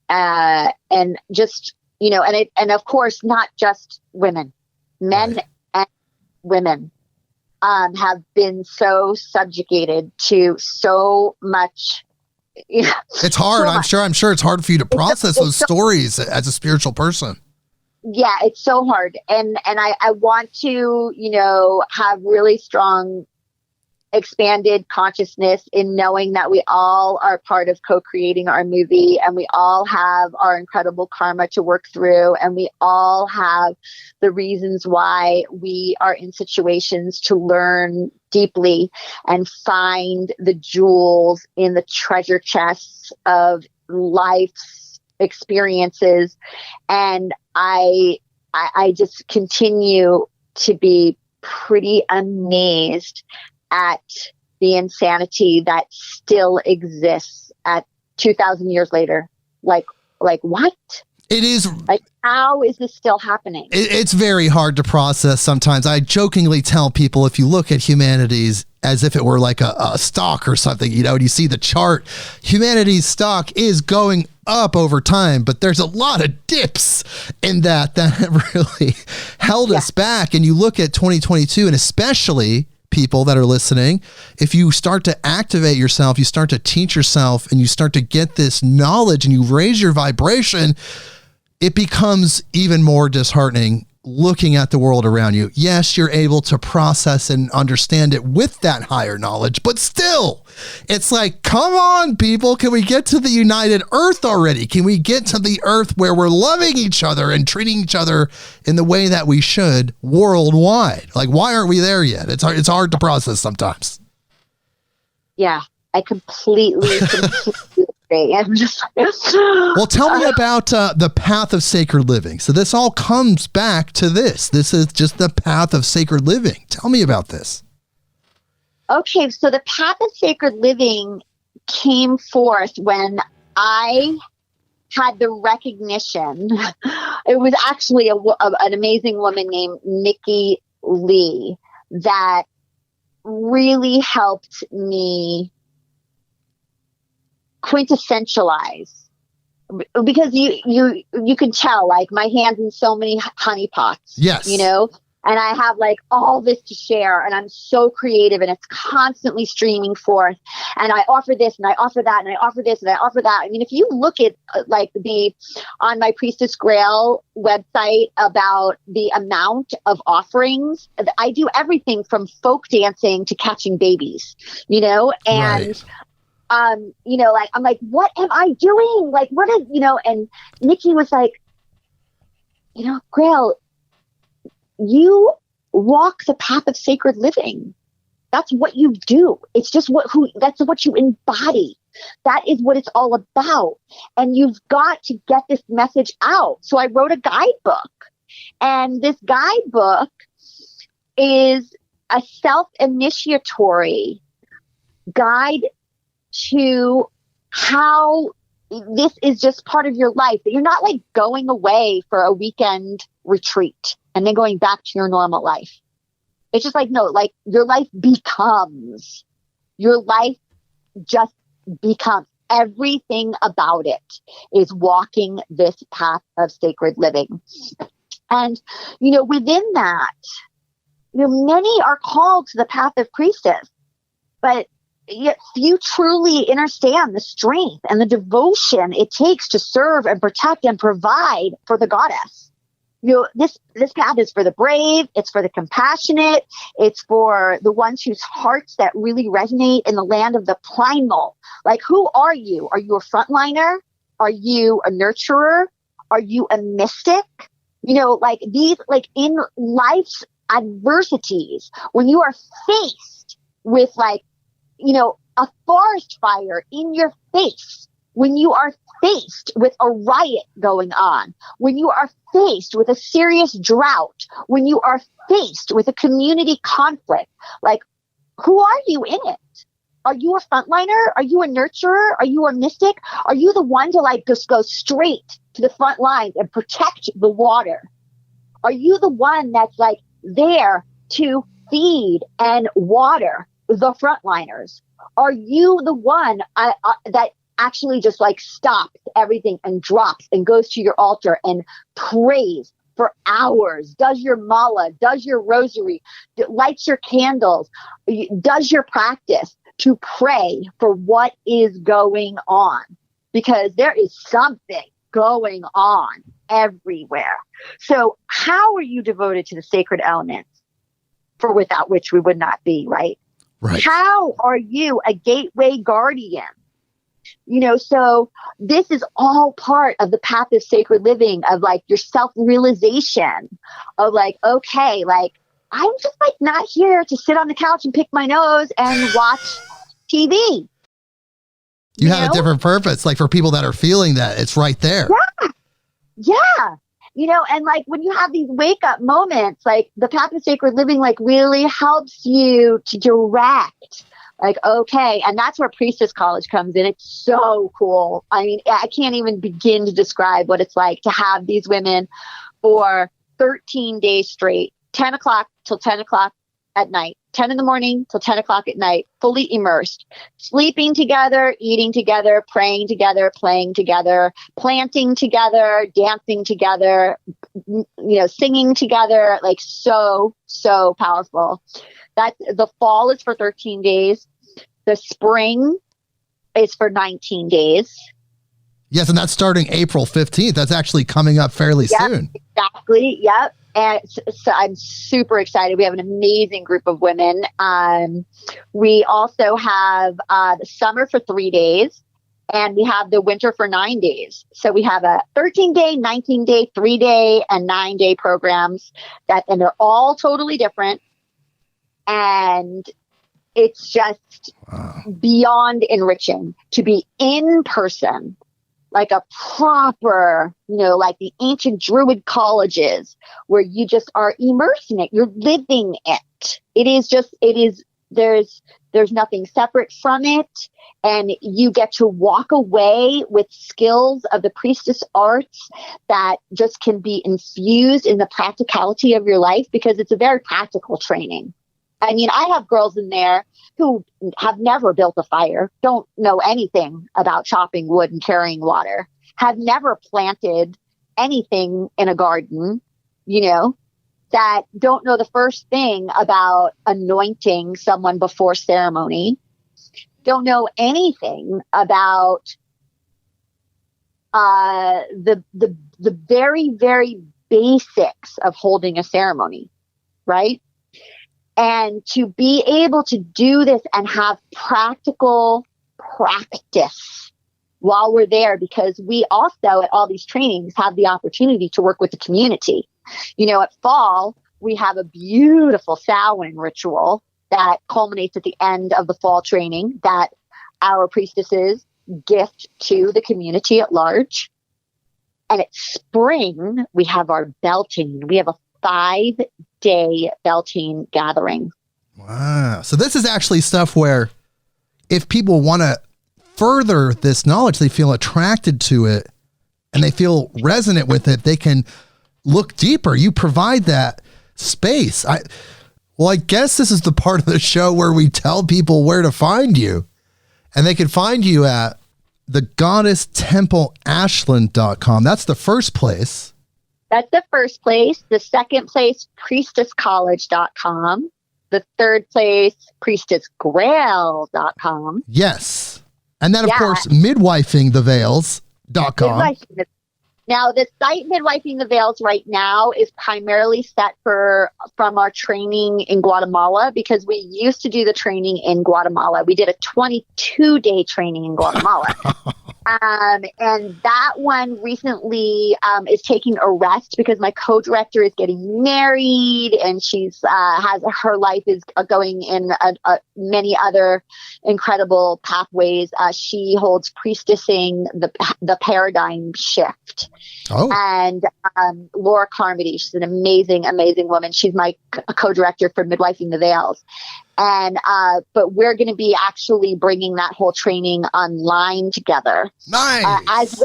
and just, and of course, not just women, men and women. Have been so subjugated to so much. It's hard. So I'm sure it's hard for you to process those stories as a spiritual person. Yeah, it's so hard. And I want to, have really strong expanded consciousness in knowing that we all are part of co-creating our movie, and we all have our incredible karma to work through, and we all have the reasons why we are in situations to learn deeply and find the jewels in the treasure chests of life's experiences. And I just continue to be pretty amazed at the insanity that still exists at 2,000 years later. Like what? It is like, how is this still happening? It's very hard to process sometimes. I jokingly tell people, if you look at humanities as if it were like a stock or something, and you see the chart, humanity's stock is going up over time, but there's a lot of dips in that really held us back. And you look at 2022, and especially people that are listening, if you start to activate yourself, you start to teach yourself, and you start to get this knowledge and you raise your vibration, it becomes even more disheartening looking at the world around you. Yes, you're able to process and understand it with that higher knowledge, but still, it's like, come on, people, can we get to the united earth already? Can we get to the earth where we're loving each other and treating each other in the way that we should worldwide? Like, why aren't we there yet? It's hard to process sometimes. Yeah, I completely agree. I'm just well, tell me about the path of sacred living. So this all comes back to this. This is just the path of sacred living. Tell me about this. Okay, so the path of sacred living came forth when I had the recognition. It was actually an amazing woman named Nikki Lee that really helped me quintessentialize, because you can tell, like, my hands in so many honey pots, Yes. you know, and I have like all this to share, and I'm so creative, and it's constantly streaming forth, and I offer this and I offer that and I offer this and I offer that. I mean, if you look at like on my Priestess Graell website about the amount of offerings, I do everything from folk dancing to catching babies, you know, and Right. you know, like, I'm like, what am I doing? Like, what is, you know, and Nikki was like, you know, Graell, you walk the path of sacred living. That's what you do. It's just that's what you embody. That is what it's all about. And you've got to get this message out. So I wrote a guidebook, and this guidebook is a self-initiatory guide to how this is just part of your life, that you're not like going away for a weekend retreat and then going back to your normal life. It's just like, no, like, your life becomes, just becomes, everything about it is walking this path of sacred living. And, you know, within that, you know, many are called to the path of priestess, but yet few truly understand the strength and the devotion it takes to serve and protect and provide for the goddess. You know, this path is for the brave, it's for the compassionate, it's for the ones whose hearts that really resonate in the land of the primal. Like, who are you? Are you a frontliner? Are you a nurturer? Are you a mystic? You know, like, these, like, in life's adversities, when you are faced with, like, you know, a forest fire in your face, when you are faced with a riot going on, when you are faced with a serious drought, when you are faced with a community conflict, like, who are you in it? Are you a frontliner? Are you a nurturer? Are you a mystic? Are you the one to, like, just go straight to the front lines and protect the water? Are you the one that's, like, there to feed and water the frontliners? Are you the one that actually just, like, stops everything and drops and goes to your altar and prays for hours, does your mala, does your rosary, lights your candles, does your practice to pray for what is going on? Because there is something going on everywhere. So how are you devoted to the sacred elements, for without which we would not be, right? Right. How are you a gateway guardian? You know, so this is all part of the path of sacred living, of, like, your self-realization of, like, okay, like, I'm just, like, not here to sit on the couch and pick my nose and watch TV. You have a different purpose. Like, for people that are feeling that, it's right there. Yeah. You know, and, like, when you have these wake up moments, like, the path of sacred living, like, really helps you to direct, like, okay. And that's where Priestess College comes in. It's so cool. I mean, I can't even begin to describe what it's like to have these women for 13 days straight, 10 o'clock till 10 o'clock at night, 10 in the morning till 10 o'clock at night, fully immersed, sleeping together, eating together, praying together, playing together, planting together, dancing together, you know, singing together, like, so powerful. That the fall is for 13 days. The spring is for 19 days. Yes, and that's starting April 15th. That's actually coming up fairly soon. Exactly. Yep. And so I'm super excited. We have an amazing group of women. We also have the summer for 3 days, and we have the winter for 9 days. So we have a 13-day, 19-day, 3-day, and 9-day programs and they're all totally different. And it's just beyond enriching to be in person, like a proper, you know, like the ancient Druid colleges, where you just are immersed in it. You're living it. There's nothing separate from it. And you get to walk away with skills of the priestess arts that just can be infused in the practicality of your life, because it's a very practical training. I mean, I have girls in there who have never built a fire, don't know anything about chopping wood and carrying water, have never planted anything in a garden, that don't know the first thing about anointing someone before ceremony, don't know anything about the very, very basics of holding a ceremony, right? And to be able to do this and have practical practice while we're there, because we also at all these trainings have the opportunity to work with the community. At fall, we have a beautiful Samhain ritual that culminates at the end of the fall training that our priestesses gift to the community at large. And at spring, we have our Beltane. We have a 5-day Beltane gathering. Wow. So this is actually stuff where if people want to further this knowledge, they feel attracted to it and they feel resonant with it, they can look deeper. You provide that space. I guess this is the part of the show where we tell people where to find you. And they can find you at the Goddess Temple Ashland.com. That's the first place. That's the first place. The second place, priestesscollege.com. The third place, priestessgraell.com. Yes. And then, of course, midwifingtheveils.com. Now, the site Midwifing the Veils right now is primarily set from our training in Guatemala, because we used to do the training in Guatemala. We did a 22-day training in Guatemala. And that one recently is taking a rest because my co-director is getting married, and she's her life is going in many other incredible pathways. She holds priestessing the paradigm shift. Oh. And Laura Carmody, she's an amazing, amazing woman. She's my co-director for Midwifing the Veils. And but we're going to be actually bringing that whole training online together. Nice. As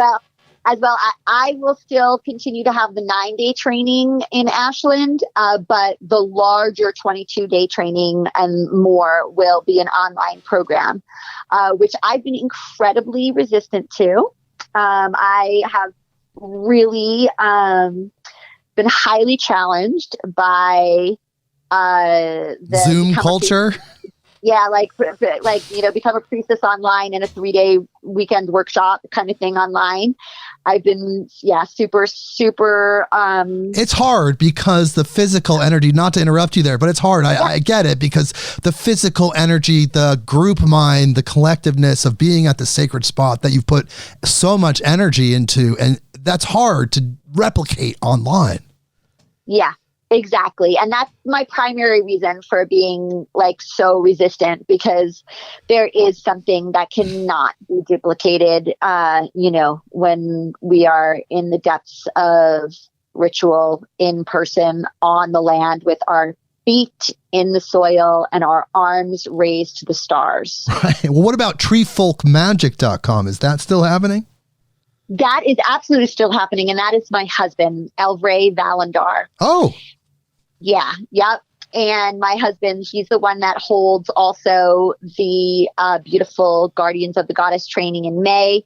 well, I will still continue to have the 9-day training in Ashland, but the larger 22-day training and more will be an online program, which I've been incredibly resistant to. I have really been highly challenged by the Zoom culture. Yeah, become a priestess online in a 3-day weekend workshop kind of thing online. I've been, super. It's hard because the physical energy, not to interrupt you there, but it's hard. I get it, because the physical energy, the group mind, the collectiveness of being at the sacred spot that you've put so much energy into, and that's hard to replicate online. Yeah. Exactly. And that's my primary reason for being so resistant, because there is something that cannot be duplicated, when we are in the depths of ritual in person on the land with our feet in the soil and our arms raised to the stars. Right. Well, what about treefolkmagic.com? Is that still happening? That is absolutely still happening. And that is my husband, Elvray Valendar. Oh, yeah. Yep. And my husband, he's the one that holds also the beautiful Guardians of the Goddess training in May.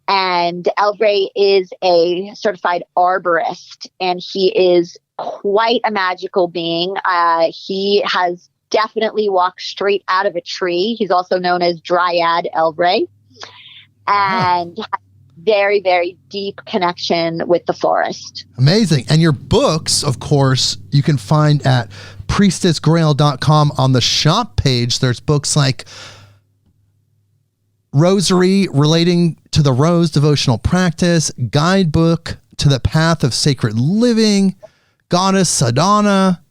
And Elvray is a certified arborist, and he is quite a magical being. He has definitely walked straight out of a tree. He's also known as Dryad Elvray. And very, very deep connection with the forest. Amazing. And your books, of course, you can find at priestessgraell.com. On the shop page, there's books like Rosary Relating to the Rose Devotional Practice, Guidebook to the Path of Sacred Living, Goddess Sadhana,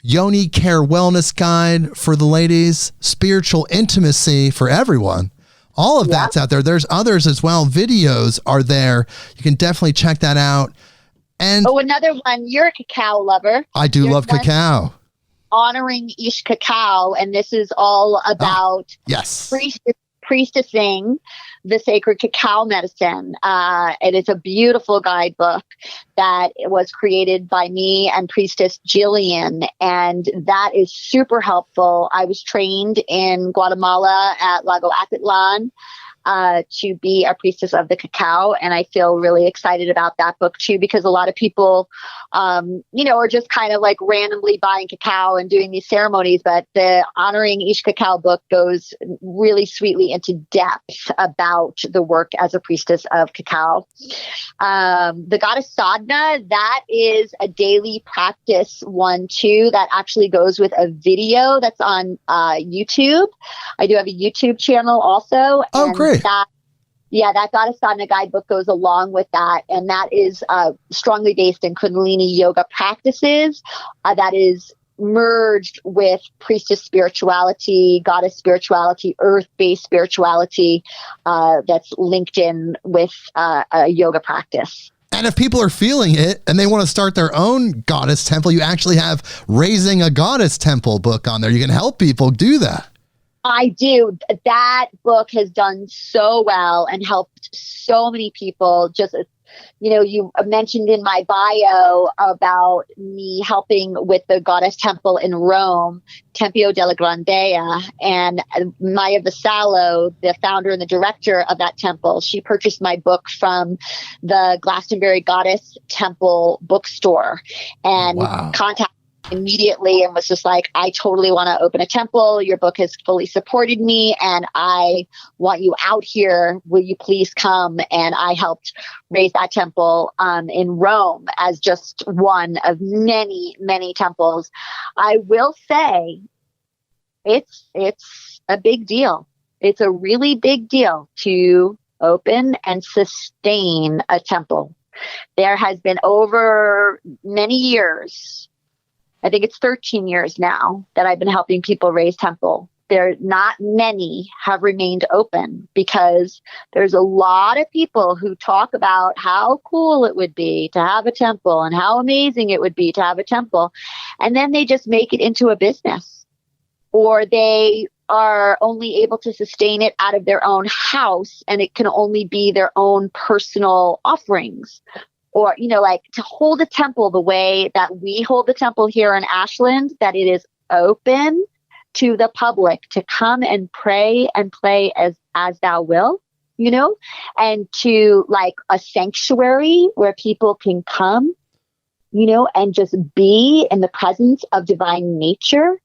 Yoni Care Wellness Guide for the ladies, Spiritual Intimacy for everyone. All of that's out there. There's others as well. Videos are there. You can definitely check that out. And another one. You're a cacao lover. I do love cacao. Honoring Ish Cacao, and this is all about Priestessing the Sacred Cacao Medicine. And it's a beautiful guidebook that was created by me and Priestess Jillian. And that is super helpful. I was trained in Guatemala at Lago Atitlan to be a priestess of the cacao. And I feel really excited about that book too, because a lot of people, are just kind of like randomly buying cacao and doing these ceremonies. But the Honoring Ish Cacao book goes really sweetly into depth about the work as a priestess of cacao. The Goddess Sadhana, that is a daily practice one too, that actually goes with a video that's on YouTube. I do have a YouTube channel also. Oh, great. That Goddess Sadhana guidebook goes along with that. And that is strongly based in Kundalini yoga practices. That is merged with priestess spirituality, goddess spirituality, earth-based spirituality that's linked in with a yoga practice. And if people are feeling it and they want to start their own goddess temple, you actually have Raising a Goddess Temple book on there. You can help people do that. I do. That book has done so well and helped so many people. Just, you mentioned in my bio about me helping with the Goddess Temple in Rome, Tempio della Grandea, and Maya Vassallo, the founder and the director of that temple, she purchased my book from the Glastonbury Goddess Temple bookstore and contacted immediately and was just like, I totally want to open a temple. Your book has fully supported me and I want you out here. Will you please come? And I helped raise that temple in Rome as just one of many, many temples. I will say it's a big deal. It's a really big deal to open and sustain a temple. There has been over many years, I think it's 13 years now, that I've been helping people raise temple. There, not many have remained open because there's a lot of people who talk about how cool it would be to have a temple and how amazing it would be to have a temple. And then they just make it into a business, or they are only able to sustain it out of their own house and it can only be their own personal offerings. Or, like to hold a temple the way that we hold the temple here in Ashland, that it is open to the public to come and pray and play as thou will, and to like a sanctuary where people can come, and just be in the presence of divine nature,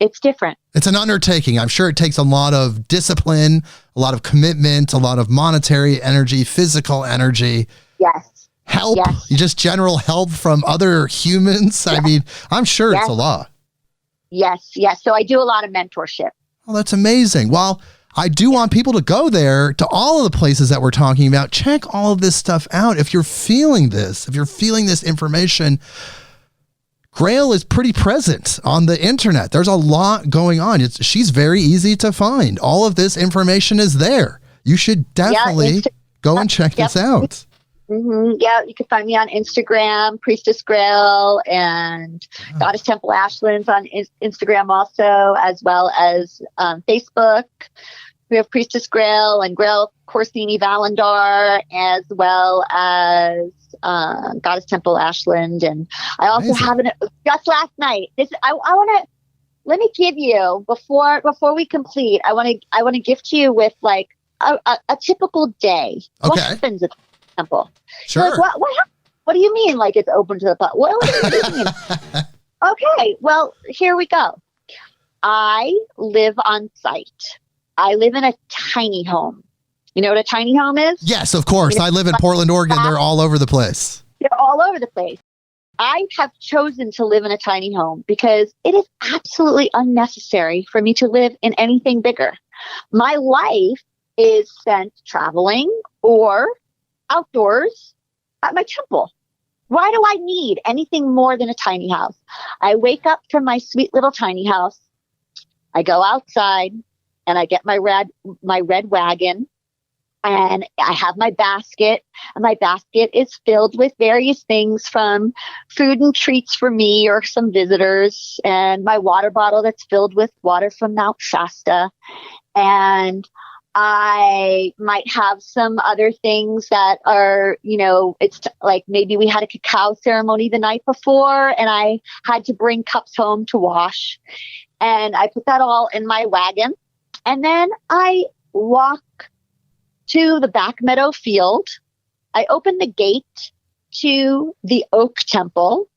it's different. It's an undertaking. I'm sure it takes a lot of discipline, a lot of commitment, a lot of monetary energy, physical energy. Yes. Help, yes. Just general help from other humans. Yes. I mean, I'm sure it's a lot. Yes. So I do a lot of mentorship. Oh, that's amazing. Well, I do want people to go there to all of the places that we're talking about. Check all of this stuff out. If you're feeling this information, Graell is pretty present on the internet. There's a lot going on. She's very easy to find. All of this information is there. You should definitely go and check this out. Mm-hmm. Yeah, you can find me on Instagram, Priestess Graell, and Goddess Temple Ashland's on Instagram also, as well as Facebook. We have Priestess Graell and Graell Corsini Valendar, as well as Goddess Temple Ashland. And I also have just last night. I want to let me give you before we complete. I want to gift you with like a typical day. Okay. What happens at the temple? Sure. Like, what do you mean? Like it's open to the public? What do you mean? Okay. Well, here we go. I live on site. I live in a tiny home. You know what a tiny home is? Yes, of course. I live in Portland, Oregon. They're all over the place. They're all over the place. I have chosen to live in a tiny home because it is absolutely unnecessary for me to live in anything bigger. My life is spent traveling or outdoors at my temple. Why do I need anything more than a tiny house? I wake up from my sweet little tiny house. I go outside and I get my red wagon. And I have my basket, and my basket is filled with various things from food and treats for me or some visitors, and my water bottle that's filled with water from Mount Shasta. And I might have some other things that are, it's like maybe we had a cacao ceremony the night before and I had to bring cups home to wash. And I put that all in my wagon. And then I walk to the back meadow field. I open the gate to the Oak Temple.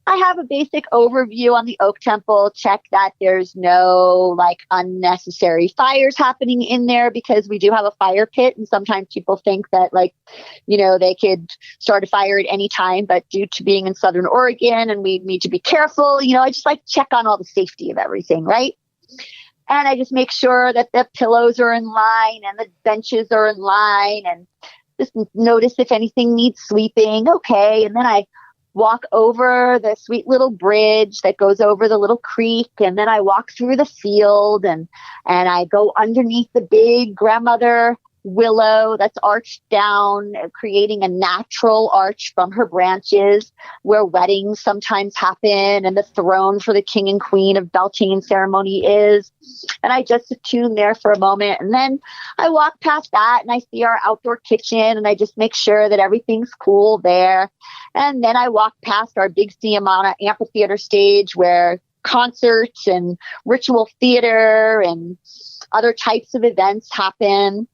I have a basic overview on the Oak Temple, check that there's no like unnecessary fires happening in there, because we do have a fire pit. And sometimes people think that they could start a fire at any time, but due to being in Southern Oregon and we need to be careful, I just like check on all the safety of everything, right? And I just make sure that the pillows are in line and the benches are in line, and just notice if anything needs sweeping. Okay. And then I walk over the sweet little bridge that goes over the little creek. And then I walk through the field and I go underneath the big grandmother willow that's arched down, creating a natural arch from her branches where weddings sometimes happen and the throne for the king and queen of Beltane ceremony is. And I just attune there for a moment. And then I walk past that and I see our outdoor kitchen and I just make sure that everything's cool there. And then I walk past our big Siamana amphitheater stage where concerts and ritual theater and other types of events happen.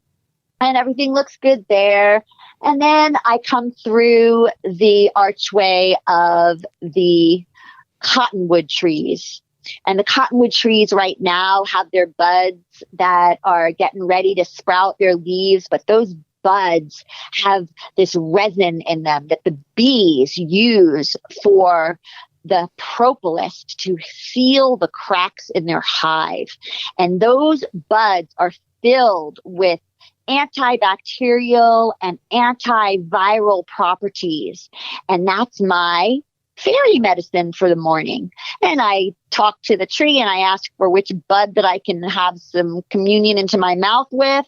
And everything looks good there. And then I come through the archway of the cottonwood trees. And the cottonwood trees right now have their buds that are getting ready to sprout their leaves. But those buds have this resin in them that the bees use for the propolis to seal the cracks in their hive. And those buds are filled with antibacterial and antiviral properties. And that's my fairy medicine for the morning. And I talk to the tree and I ask for which bud that I can have some communion into my mouth with.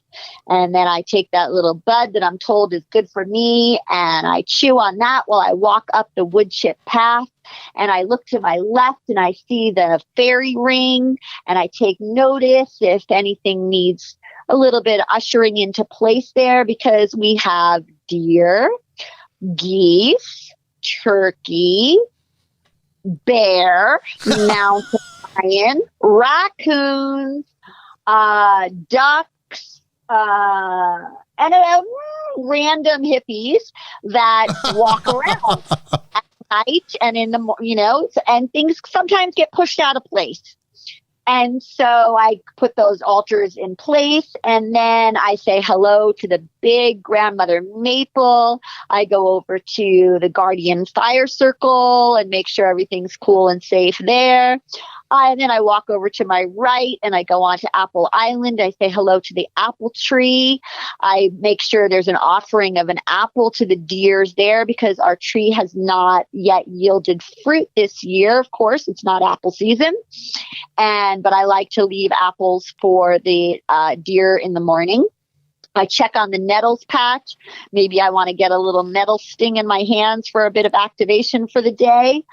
And then I take that little bud that I'm told is good for me and I chew on that while I walk up the wood chip path. And I look to my left and I see the fairy ring and I take notice if anything needs a little bit of ushering into place there, because we have deer, geese, turkey, bear, mountain lion, raccoons, ducks, and random hippies that walk around at night and in the, and things sometimes get pushed out of place. And so I put those altars in place and then I say hello to the big grandmother maple. I go over to the guardian fire circle and make sure everything's cool and safe there. And then I walk over to my right and I go on to Apple Island. I say hello to the apple tree. I make sure there's an offering of an apple to the deers there because our tree has not yet yielded fruit this year. Of course, it's not apple season. But I like to leave apples for the deer in the morning. I check on the nettles patch. Maybe I want to get a little nettle sting in my hands for a bit of activation for the day.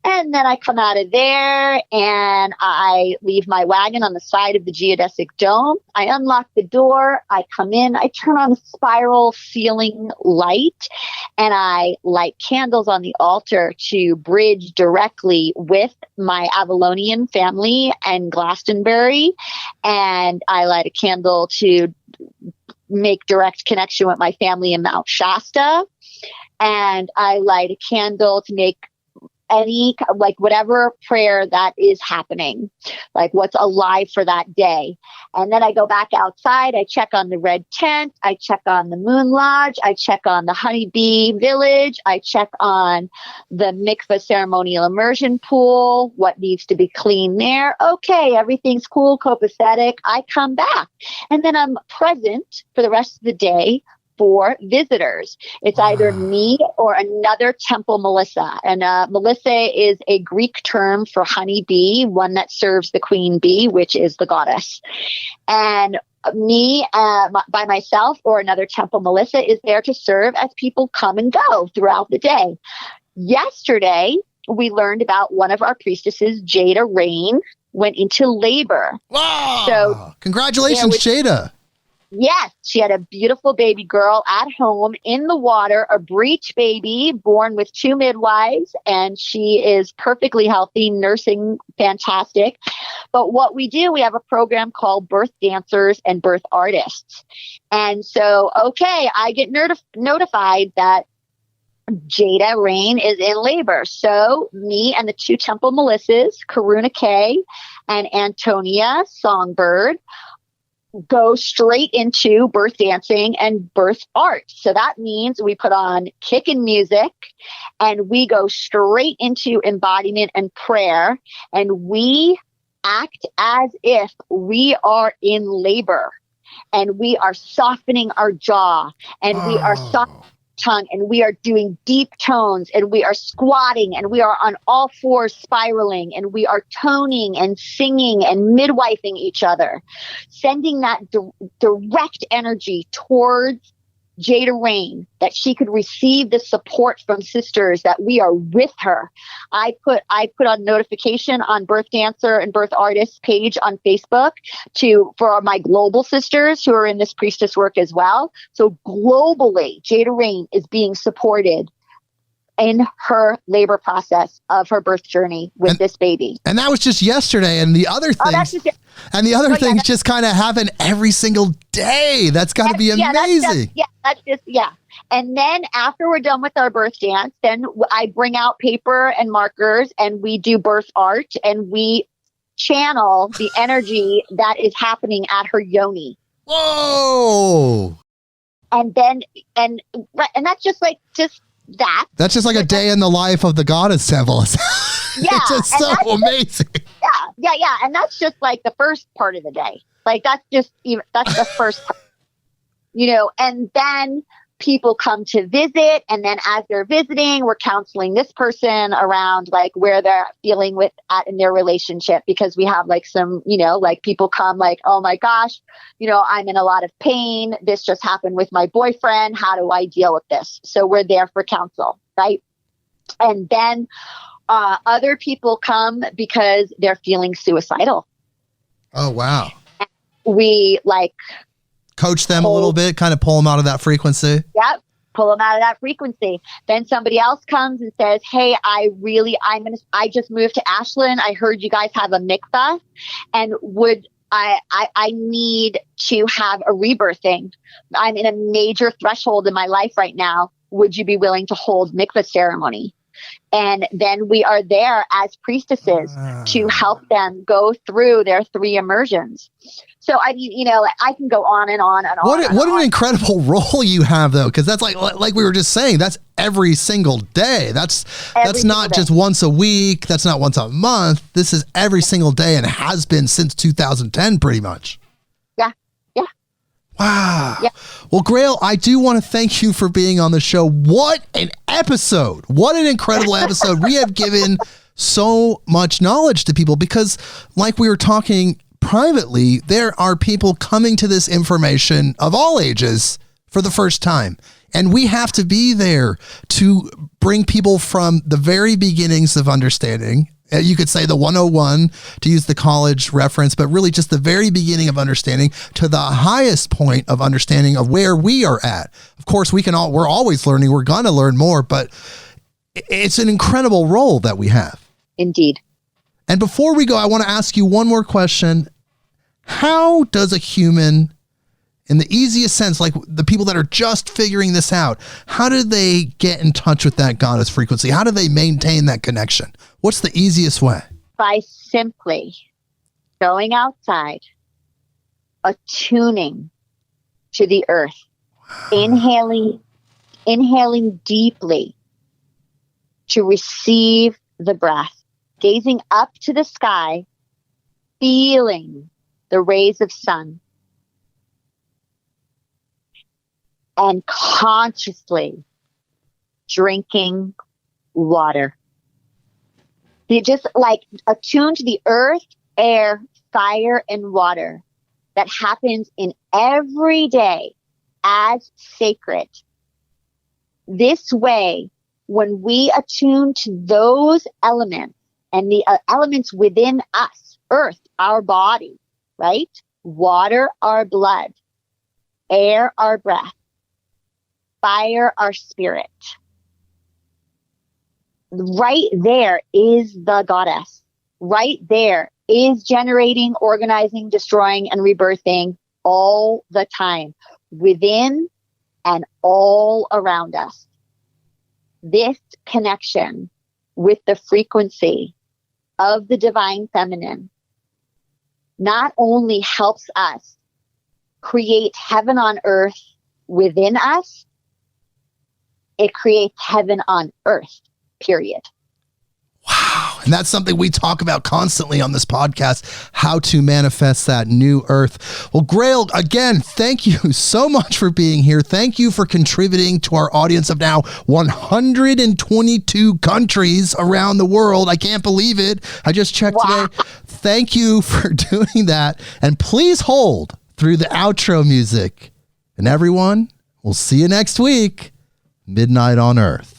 And then I come out of there and I leave my wagon on the side of the geodesic dome. I unlock the door. I come in. I turn on the spiral ceiling light and I light candles on the altar to bridge directly with my Avalonian family and Glastonbury. And I light a candle to make direct connection with my family in Mount Shasta. And I light a candle to make any, whatever prayer that is happening, like what's alive for that day. And then I go back outside. I check on the red tent. I check on the moon lodge. I check on the honeybee village. I check on the mikvah ceremonial immersion pool, what needs to be clean there. Okay, everything's cool, copacetic. I come back and then I'm present for the rest of the day for visitors. It's either me or another temple Melissa. And Melissa is a Greek term for honeybee, one that serves the queen bee, which is the goddess. And me by myself or another temple Melissa is there to serve as people come and go throughout the day. Yesterday, we learned about one of our priestesses, Jada Rain, went into labor. Wow. So congratulations, Jada. Yes, she had a beautiful baby girl at home in the water, a breech baby born with 2 midwives, and she is perfectly healthy, nursing fantastic. But what we do, we have a program called Birth Dancers and Birth Artists. And so, I get notified that Jada Rain is in labor. So me and the 2 temple Melissas, Karuna K and Antonia Songbird, go straight into birth dancing and birth art. So that means we put on kickin' music and we go straight into embodiment and prayer, and we act as if we are in labor, and we are softening our jaw, and we are softening tongue, and we are doing deep tones, and we are squatting, and we are on all fours spiraling, and we are toning and singing and midwifing each other, sending that direct energy towards Jada Rain, that she could receive the support from sisters, that we are with her. I put on notification on Birth Dancer and Birth Artist page on Facebook for my global sisters who are in this priestess work as well. So globally, Jada Rain is being supported in her labor process of her birth journey with this baby. And that was just yesterday. And the other things just kind of happen every single day. That's got to be amazing. And then after we're done with our birth dance, then I bring out paper and markers and we do birth art, and we channel the energy that is happening at her yoni. Whoa. And that's just that. That's just like a day in the life of the Goddess Temple. Yeah, it's just so amazing. Yeah. And that's just like the first part of the day. Like that's the first part, and then people come to visit. And then as they're visiting, we're counseling this person around like where they're feeling at in their relationship, because we have like some, like people come like, oh my gosh, I'm in a lot of pain. This just happened with my boyfriend. How do I deal with this? So we're there for counsel. Right. And then other people come because they're feeling suicidal. Oh, wow. We coach them a little bit, kind of pull them out of that frequency. Yep. Pull them out of that frequency. Then somebody else comes and says, hey, I just moved to Ashland. I heard you guys have a mikvah, and I need to have a rebirthing. I'm in a major threshold in my life right now. Would you be willing to hold mikvah ceremony? And then we are there as priestesses to help them go through their 3 immersions. So, I mean, I can go on and on and on. What an incredible role you have, though, because that's like we were just saying, that's every single day. That's not just once a week. That's not once a month. This is every single day and has been since 2010, pretty much. Wow. Yeah. Well, Graell, I do want to thank you for being on the show. What an episode. What an incredible episode. We have given so much knowledge to people because, like we were talking privately, there are people coming to this information of all ages for the first time. And we have to be there to bring people from the very beginnings of understanding. You could say the 101 to use the college reference, but really just the very beginning of understanding to the highest point of understanding of where we are at. Of course, we're always learning. We're going to learn more, but it's an incredible role that we have. Indeed. And before we go, I want to ask you one more question. How does a human, in the easiest sense, like the people that are just figuring this out, how do they get in touch with that goddess frequency? How do they maintain that connection? What's the easiest way? By simply going outside, attuning to the earth, inhaling deeply to receive the breath, gazing up to the sky, feeling the rays of sun, and consciously drinking water. You just attune to the earth, air, fire, and water. that happens in every day as sacred. This way, when we attune to those elements and the elements within us, earth, our body, right? Water, our blood, air, our breath, fire, our spirit. Right there is the goddess. Right there is generating, organizing, destroying, and rebirthing all the time, within and all around us. This connection with the frequency of the divine feminine not only helps us create heaven on earth within us, it creates heaven on earth, period. Wow. And that's something we talk about constantly on this podcast, how to manifest that new earth. Well, Graell, again, thank you so much for being here. Thank you for contributing to our audience of now 122 countries around the world. I can't believe it. I just checked today. Thank you for doing that. And please hold through the outro music. And everyone, we'll see you next week. Midnight on Earth.